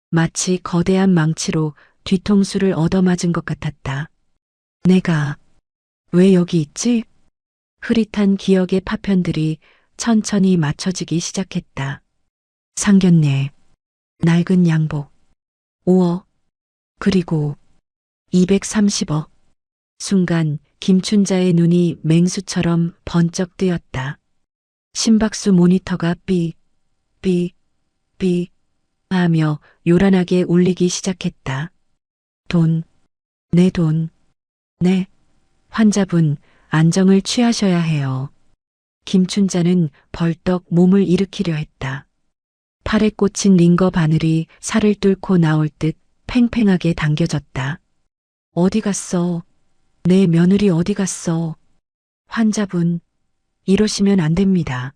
Speaker 1: 마치 거대한 망치로 뒤통수를 얻어맞은 것 같았다. 내가 왜 여기 있지? 흐릿한 기억의 파편들이 천천히 맞춰지기 시작했다. 상견례, 낡은 양복, 5억, 그리고 230억. 순간 김춘자의 눈이 맹수처럼 번쩍 뜨였다. 심박수 모니터가 삐 하며 요란하게 울리기 시작했다. 돈, 내 돈, 네. 환자분, 안정을 취하셔야 해요. 김춘자는 벌떡 몸을 일으키려 했다. 팔에 꽂힌 링거 바늘이 살을 뚫고 나올 듯 팽팽하게 당겨졌다. 어디 갔어? 내 며느리 어디 갔어? 환자분, 이러시면 안 됩니다.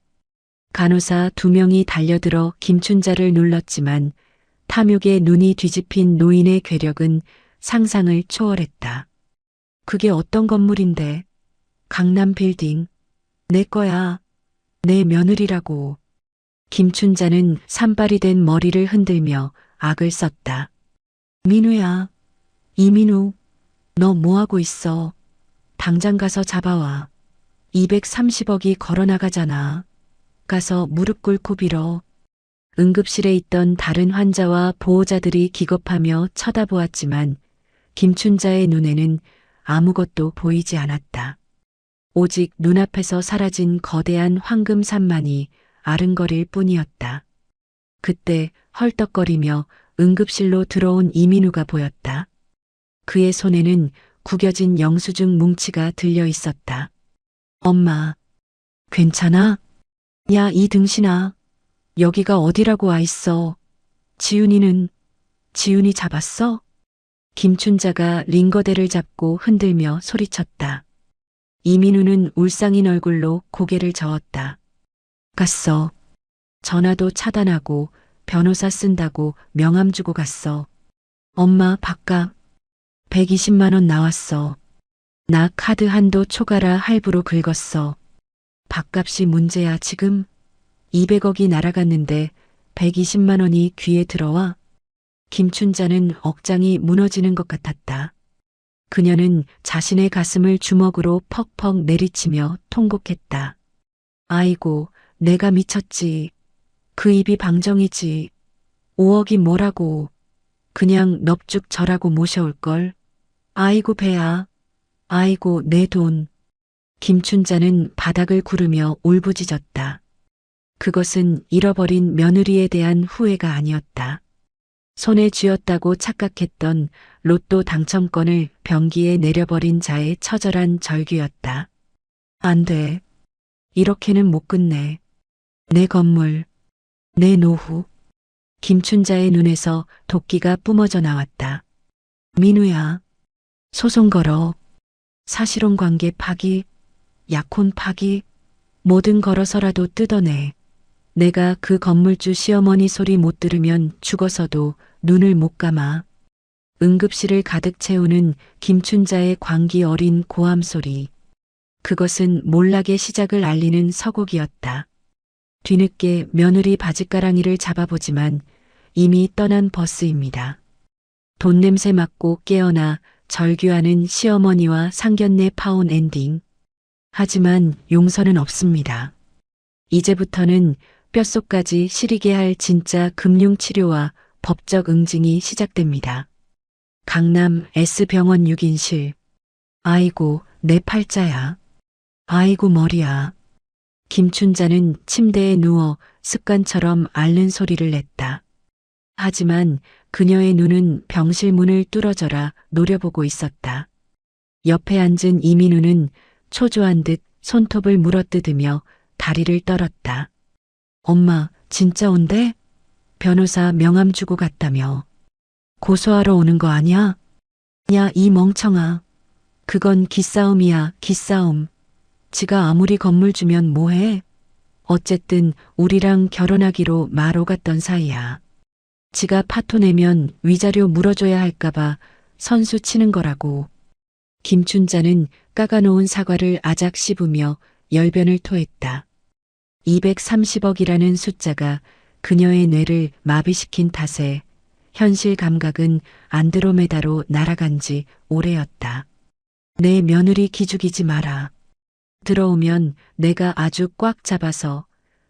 Speaker 1: 간호사 2명이 달려들어 김춘자를 눌렀지만 탐욕에 눈이 뒤집힌 노인의 괴력은 상상을 초월했다. 그게 어떤 건물인데? 강남 빌딩. 내 거야. 내 며느리라고. 김춘자는 산발이 된 머리를 흔들며 악을 썼다. 민우야. 이민우. 너 뭐하고 있어? 당장 가서 잡아와. 230억이 걸어나가잖아. 가서 무릎 꿇고 빌어. 응급실에 있던 다른 환자와 보호자들이 기겁하며 쳐다보았지만 김춘자의 눈에는 아무것도 보이지 않았다. 오직 눈앞에서 사라진 거대한 황금산만이 아른거릴 뿐이었다. 그때 헐떡거리며 응급실로 들어온 이민우가 보였다. 그의 손에는 구겨진 영수증 뭉치가 들려 있었다. 엄마, 괜찮아? 야, 이 등신아. 여기가 어디라고 와 있어? 지훈이 잡았어? 김춘자가 링거대를 잡고 흔들며 소리쳤다. 이민우는 울상인 얼굴로 고개를 저었다. 갔어. 전화도 차단하고 변호사 쓴다고 명함 주고 갔어. 엄마 밥값 120만 원 나왔어. 나 카드 한도 초과라 할부로 긁었어. 밥값이 문제야 지금. 200억이 날아갔는데 120만 원이 귀에 들어와? 김춘자는 억장이 무너지는 것 같았다. 그녀는 자신의 가슴을 주먹으로 퍽퍽 내리치며 통곡했다. 아이고, 내가 미쳤지. 그 입이 방정이지. 5억이 뭐라고. 그냥 넙죽 절하고 모셔올걸. 아이고 배야. 아이고 내 돈. 김춘자는 바닥을 구르며 울부짖었다. 그것은 잃어버린 며느리에 대한 후회가 아니었다. 손에 쥐었다고 착각했던 로또 당첨권을 변기에 내려버린 자의 처절한 절규였다. 안 돼. 이렇게는 못 끝내. 내 건물, 내 노후. 김춘자의 눈에서 도끼가 뿜어져 나왔다. 민우야, 소송 걸어. 사실혼 관계 파기, 약혼 파기, 뭐든 걸어서라도 뜯어내. 내가 그 건물주 시어머니 소리 못 들으면 죽어서도 눈을 못 감아. 응급실을 가득 채우는 김춘자의 광기 어린 고함 소리. 그것은 몰락의 시작을 알리는 서곡이었다. 뒤늦게 며느리 바짓가랑이를 잡아보지만 이미 떠난 버스입니다. 돈 냄새 맡고 깨어나 절규하는 시어머니와 상견례 파혼 엔딩. 하지만 용서는 없습니다. 이제부터는 뼛속까지 시리게 할 진짜 금융치료와 법적 응징이 시작됩니다. 강남 S병원 6인실. 아이고, 내 팔자야. 아이고, 머리야. 김춘자는 침대에 누워 습관처럼 앓는 소리를 냈다. 하지만 그녀의 눈은 병실 문을 뚫어져라 노려보고 있었다. 옆에 앉은 이민우는 초조한 듯 손톱을 물어뜯으며 다리를 떨었다. 엄마, 진짜 온대? 변호사 명함 주고 갔다며. 고소하러 오는 거 아니야? 야, 이 멍청아. 그건 기싸움이야, 기싸움. 지가 아무리 건물 주면 뭐해? 어쨌든 우리랑 결혼하기로 말 오갔던 사이야. 지가 파토 내면 위자료 물어줘야 할까봐 선수 치는 거라고. 김춘자는 까가놓은 사과를 아작 씹으며 열변을 토했다. 230억이라는 숫자가 그녀의 뇌를 마비시킨 탓에 현실 감각은 안드로메다로 날아간 지 오래였다. 내 며느리 기죽이지 마라. 들어오면 내가 아주 꽉 잡아서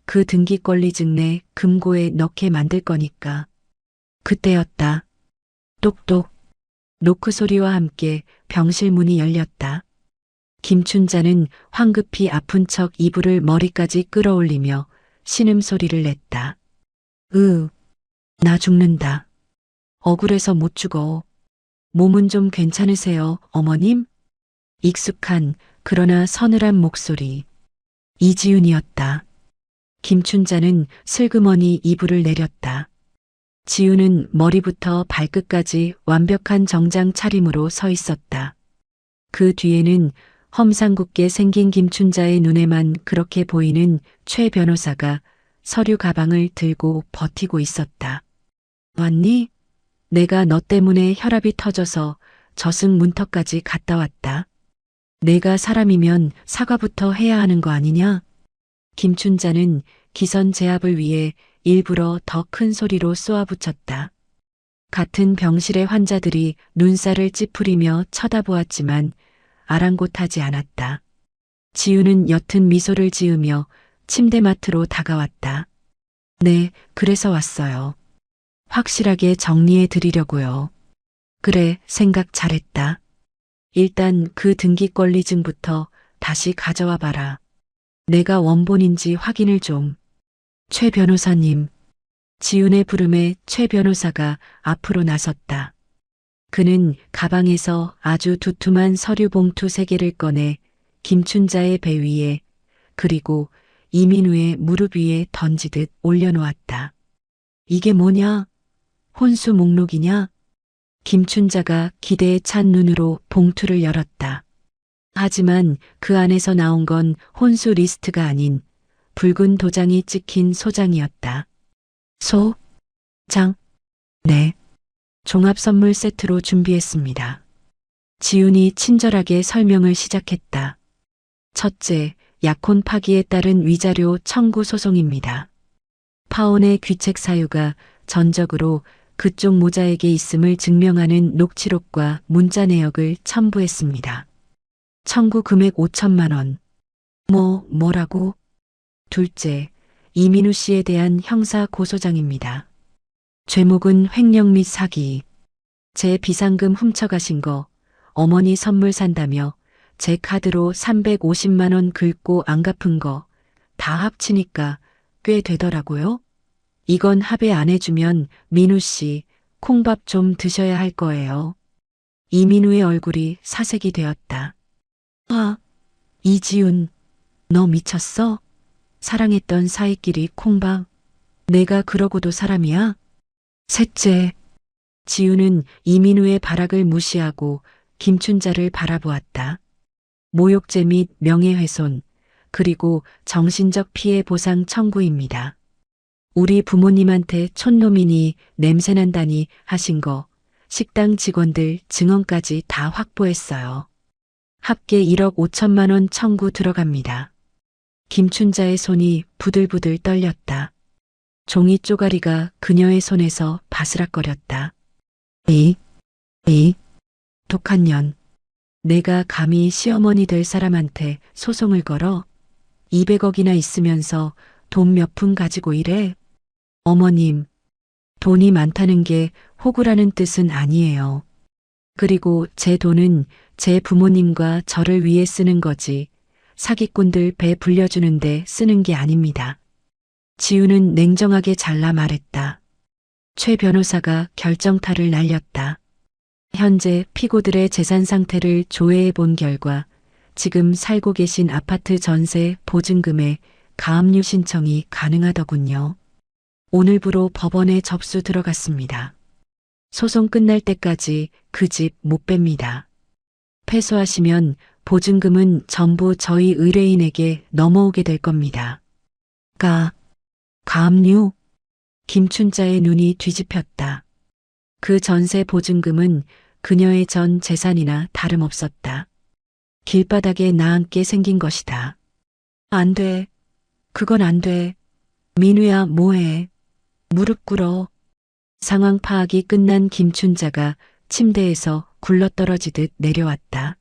Speaker 1: 그 등기권리증 내 금고에 넣게 만들 거니까. 그때였다. 똑똑. 노크 소리와 함께 병실 문이 열렸다. 김춘자는 황급히 아픈 척 이불을 머리까지 끌어올리며 신음소리를 냈다. 나 죽는다. 억울해서 못 죽어. 몸은 좀 괜찮으세요, 어머님? 익숙한 그러나 서늘한 목소리. 이지윤이었다. 김춘자는 슬그머니 이불을 내렸다. 지윤은 머리부터 발끝까지 완벽한 정장 차림으로 서 있었다. 그 뒤에는 험상궂게 생긴 김춘자의 눈에만 그렇게 보이는 최 변호사가 서류 가방을 들고 버티고 있었다. 왔니? 내가 너 때문에 혈압이 터져서 저승 문턱까지 갔다 왔다. 내가 사람이면 사과부터 해야 하는 거 아니냐? 김춘자는 기선 제압을 위해 일부러 더 큰 소리로 쏘아붙였다. 같은 병실의 환자들이 눈살을 찌푸리며 쳐다보았지만 아랑곳하지 않았다. 지우는 옅은 미소를 지으며 침대맡으로 다가왔다. 네, 그래서 왔어요. 확실하게 정리해 드리려고요. 그래, 생각 잘했다. 일단 그 등기권리증부터 다시 가져와 봐라. 내가 원본인지 확인을 좀. 최 변호사님. 지윤의 부름에 최 변호사가 앞으로 나섰다. 그는 가방에서 아주 두툼한 서류 봉투 3개를 꺼내 김춘자의 배 위에 그리고 이민우의 무릎 위에 던지듯 올려놓았다. 이게 뭐냐? 혼수 목록이냐? 김춘자가 기대에 찬 눈으로 봉투를 열었다. 하지만 그 안에서 나온 건 혼수 리스트가 아닌 붉은 도장이 찍힌 소장이었다. 장? 네. 종합 선물 세트로 준비했습니다. 지훈이 친절하게 설명을 시작했다. 첫째, 약혼 파기에 따른 위자료 청구 소송입니다. 파혼의 귀책 사유가 전적으로 그쪽 모자에게 있음을 증명하는 녹취록과 문자 내역을 첨부했습니다. 청구 금액 5천만 원. 뭐라고? 둘째, 이민우 씨에 대한 형사 고소장입니다. 죄목은 횡령 및 사기. 제 비상금 훔쳐가신 거, 어머니 선물 산다며 제 카드로 350만 원 긁고 안 갚은 거 다 합치니까 꽤 되더라고요. 이건 합의 안 해주면 민우 씨 콩밥 좀 드셔야 할 거예요. 이민우의 얼굴이 사색이 되었다. 이지훈, 너 미쳤어? 사랑했던 사이끼리 콩밥. 내가 그러고도 사람이야? 셋째, 지훈은 이민우의 발악을 무시하고 김춘자를 바라보았다. 모욕죄 및 명예훼손, 그리고 정신적 피해 보상 청구입니다. 우리 부모님한테 촌놈이니 냄새난다니 하신 거 식당 직원들 증언까지 다 확보했어요. 합계 1억 5천만 원 청구 들어갑니다. 김춘자의 손이 부들부들 떨렸다. 종이 쪼가리가 그녀의 손에서 바스락거렸다. 독한 년. 내가 감히 시어머니 될 사람한테 소송을 걸어? 200억이나 있으면서 돈 몇 푼 가지고 이래? 어머님, 돈이 많다는 게 호구라는 뜻은 아니에요. 그리고 제 돈은 제 부모님과 저를 위해 쓰는 거지 사기꾼들 배 불려주는데 쓰는 게 아닙니다. 지우는 냉정하게 잘라 말했다. 최 변호사가 결정타를 날렸다. 현재 피고들의 재산 상태를 조회해 본 결과 지금 살고 계신 아파트 전세 보증금에 가압류 신청이 가능하더군요. 오늘부로 법원에 접수 들어갔습니다. 소송 끝날 때까지 그 집 못 뺍니다. 패소하시면 보증금은 전부 저희 의뢰인에게 넘어오게 될 겁니다. 가압류? 김춘자의 눈이 뒤집혔다. 그 전세 보증금은 그녀의 전 재산이나 다름없었다. 길바닥에 나앉게 생긴 것이다. 안 돼. 그건 안 돼. 민우야, 뭐해? 무릎 꿇어. 상황 파악이 끝난 김춘자가 침대에서 굴러떨어지듯 내려왔다.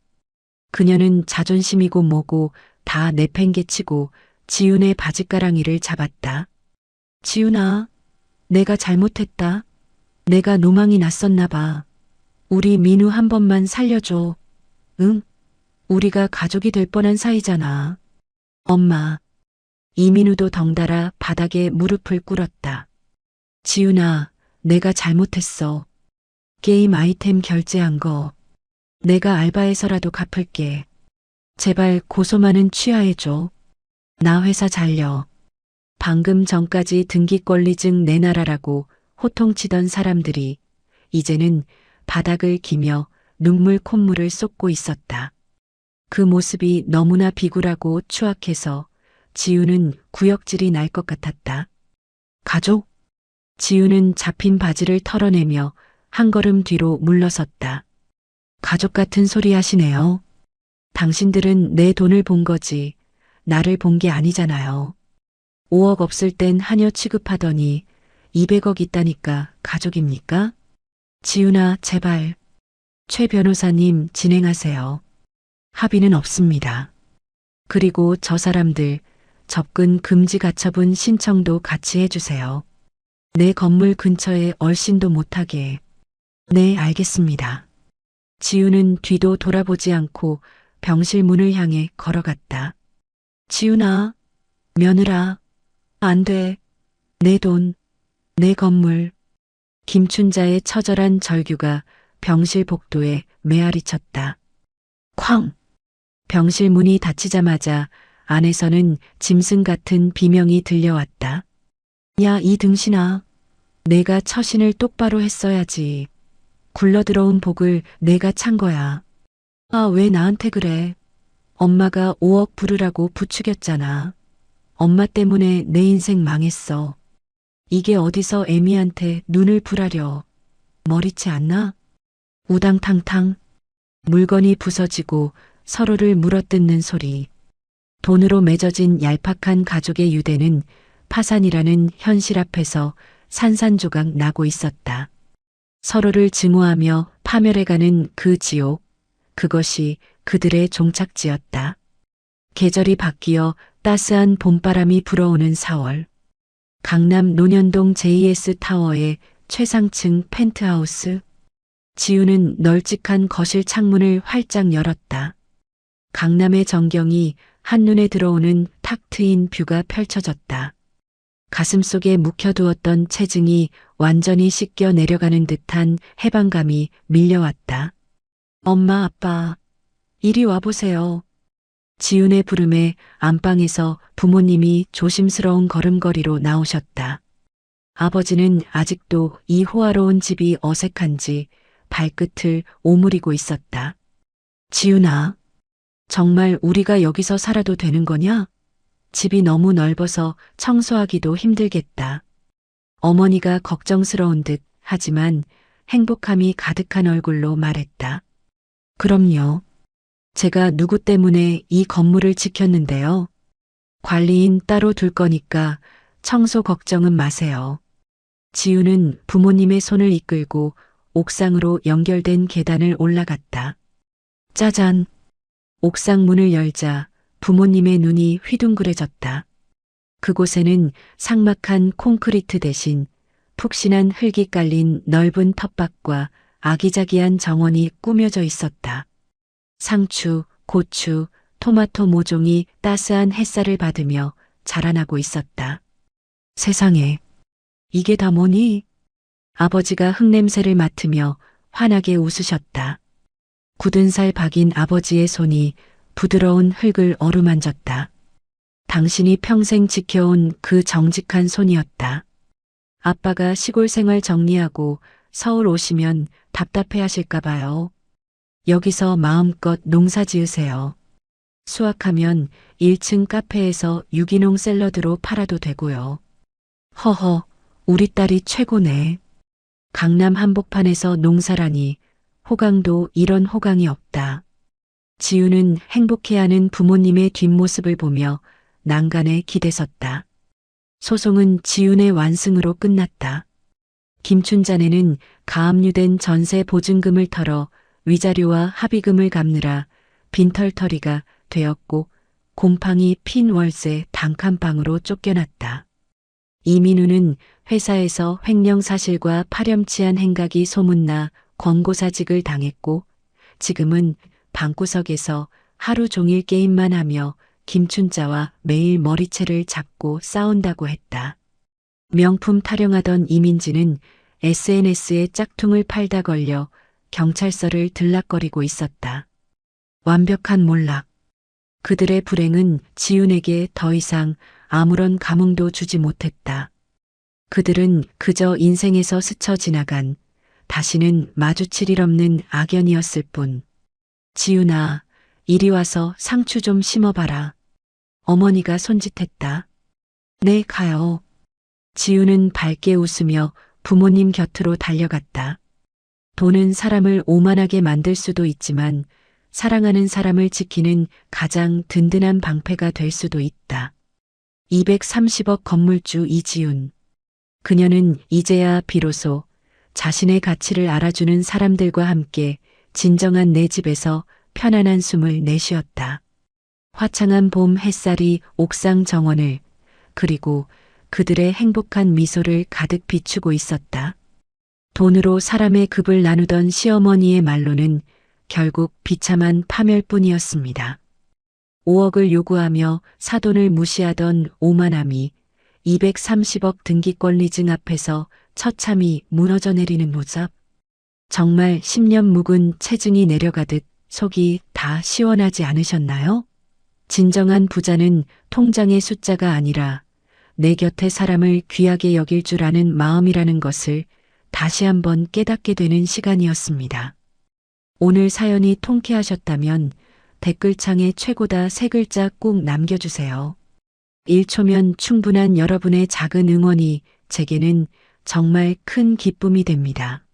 Speaker 1: 그녀는 자존심이고 뭐고 다 내팽개치고 지훈의 바짓가랑이를 잡았다. 지훈아, 내가 잘못했다. 내가 노망이 났었나 봐. 우리 민우 한 번만 살려줘. 응? 우리가 가족이 될 뻔한 사이잖아. 엄마. 이민우도 덩달아 바닥에 무릎을 꿇었다. 지훈아, 내가 잘못했어. 게임 아이템 결제한 거. 내가 알바해서라도 갚을게. 제발 고소만은 취하해줘. 나 회사 잘려. 방금 전까지 등기권리증 내놔라라고 호통치던 사람들이 이제는 바닥을 기며 눈물 콧물을 쏟고 있었다. 그 모습이 너무나 비굴하고 추악해서 지우는 구역질이 날 것 같았다. 가족? 지우는 잡힌 바지를 털어내며 한 걸음 뒤로 물러섰다. 가족 같은 소리 하시네요. 당신들은 내 돈을 본 거지 나를 본 게 아니잖아요. 5억 없을 땐 하녀 취급하더니 200억 있다니까 가족입니까? 지훈아, 제발. 최 변호사님 진행하세요. 합의는 없습니다. 그리고 저 사람들 접근 금지 가처분 신청도 같이 해주세요. 내 건물 근처에 얼씬도 못하게. 네, 알겠습니다. 지훈은 뒤도 돌아보지 않고 병실 문을 향해 걸어갔다. 지훈아, 며느라, 안 돼. 내 돈, 내 건물. 김춘자의 처절한 절규가 병실 복도에 메아리 쳤다. 쾅! 병실 문이 닫히자마자 안에서는 짐승 같은 비명이 들려왔다. 야, 이 등신아. 내가 처신을 똑바로 했어야지. 굴러들어온 복을 내가 찬 거야. 아, 왜 나한테 그래? 엄마가 5억 부르라고 부추겼잖아. 엄마 때문에 내 인생 망했어. 이게 어디서 애미한테 눈을 부라려. 머리채 안 나? 우당탕탕. 물건이 부서지고 서로를 물어뜯는 소리. 돈으로 맺어진 얄팍한 가족의 유대는 파산이라는 현실 앞에서 산산조각 나고 있었다. 서로를 증오하며 파멸해가는 그 지옥, 그것이 그들의 종착지였다. 계절이 바뀌어 따스한 봄바람이 불어오는 4월. 강남 논현동 JS 타워의 최상층 펜트하우스. 지우는 널찍한 거실 창문을 활짝 열었다. 강남의 전경이 한눈에 들어오는 탁 트인 뷰가 펼쳐졌다. 가슴속에 묵혀두었던 체증이 완전히 씻겨 내려가는 듯한 해방감이 밀려왔다. 엄마, 아빠, 이리 와보세요. 지훈의 부름에 안방에서 부모님이 조심스러운 걸음걸이로 나오셨다. 아버지는 아직도 이 호화로운 집이 어색한지 발끝을 오므리고 있었다. 지훈아, 정말 우리가 여기서 살아도 되는 거냐? 집이 너무 넓어서 청소하기도 힘들겠다. 어머니가 걱정스러운 듯 하지만 행복함이 가득한 얼굴로 말했다. 그럼요. 제가 누구 때문에 이 건물을 지켰는데요. 관리인 따로 둘 거니까 청소 걱정은 마세요. 지우는 부모님의 손을 이끌고 옥상으로 연결된 계단을 올라갔다. 짜잔. 옥상 문을 열자 부모님의 눈이 휘둥그레졌다. 그곳에는 삭막한 콘크리트 대신 푹신한 흙이 깔린 넓은 텃밭과 아기자기한 정원이 꾸며져 있었다. 상추, 고추, 토마토 모종이 따스한 햇살을 받으며 자라나고 있었다. 세상에, 이게 다 뭐니? 아버지가 흙냄새를 맡으며 환하게 웃으셨다. 굳은 살 박인 아버지의 손이 부드러운 흙을 어루만졌다. 당신이 평생 지켜온 그 정직한 손이었다. 아빠가 시골 생활 정리하고 서울 오시면 답답해 하실까 봐요. 여기서 마음껏 농사 지으세요. 수확하면 1층 카페에서 유기농 샐러드로 팔아도 되고요. 허허, 우리 딸이 최고네. 강남 한복판에서 농사라니 호강도 이런 호강이 없다. 지우는 행복해하는 부모님의 뒷모습을 보며 난간에 기대섰다. 소송은 지윤의 완승으로 끝났다. 김춘자네는 가압류된 전세 보증금을 털어 위자료와 합의금을 갚느라 빈털터리가 되었고 곰팡이 핀 월세 단칸방으로 쫓겨났다. 이민우는 회사에서 횡령사실과 파렴치한 행각이 소문나 권고사직을 당했고 지금은 방구석에서 하루 종일 게임만 하며 김춘자와 매일 머리채를 잡고 싸운다고 했다. 명품 타령하던 이민지는 SNS에 짝퉁을 팔다 걸려 경찰서를 들락거리고 있었다. 완벽한 몰락. 그들의 불행은 지윤에게 더 이상 아무런 감흥도 주지 못했다. 그들은 그저 인생에서 스쳐 지나간 다시는 마주칠 일 없는 악연이었을 뿐. 지윤아, 이리 와서 상추 좀 심어봐라. 어머니가 손짓했다. 네, 가요. 지윤은 밝게 웃으며 부모님 곁으로 달려갔다. 돈은 사람을 오만하게 만들 수도 있지만 사랑하는 사람을 지키는 가장 든든한 방패가 될 수도 있다. 230억 건물주 이지윤. 그녀는 이제야 비로소 자신의 가치를 알아주는 사람들과 함께 진정한 내 집에서 편안한 숨을 내쉬었다. 화창한 봄 햇살이 옥상 정원을 그리고 그들의 행복한 미소를 가득 비추고 있었다. 돈으로 사람의 급을 나누던 시어머니의 말로는 결국 비참한 파멸뿐이었습니다. 5억을 요구하며 사돈을 무시하던 오만함이 230억 등기권 리증 앞에서 처참히 무너져 내리는 모습. 정말 10년 묵은 체증이 내려가듯 속이 다 시원하지 않으셨나요? 진정한 부자는 통장의 숫자가 아니라 내 곁의 사람을 귀하게 여길 줄 아는 마음이라는 것을 다시 한번 깨닫게 되는 시간이었습니다. 오늘 사연이 통쾌하셨다면 댓글창에 최고다 3글자 꼭 남겨주세요. 1초면 충분한 여러분의 작은 응원이 제게는 정말 큰 기쁨이 됩니다.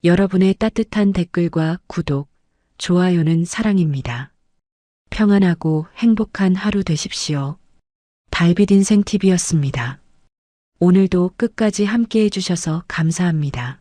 Speaker 1: 여러분의 따뜻한 댓글과 구독, 좋아요는 사랑입니다. 평안하고 행복한 하루 되십시오. 달빛인생TV였습니다. 오늘도 끝까지 함께 해주셔서 감사합니다.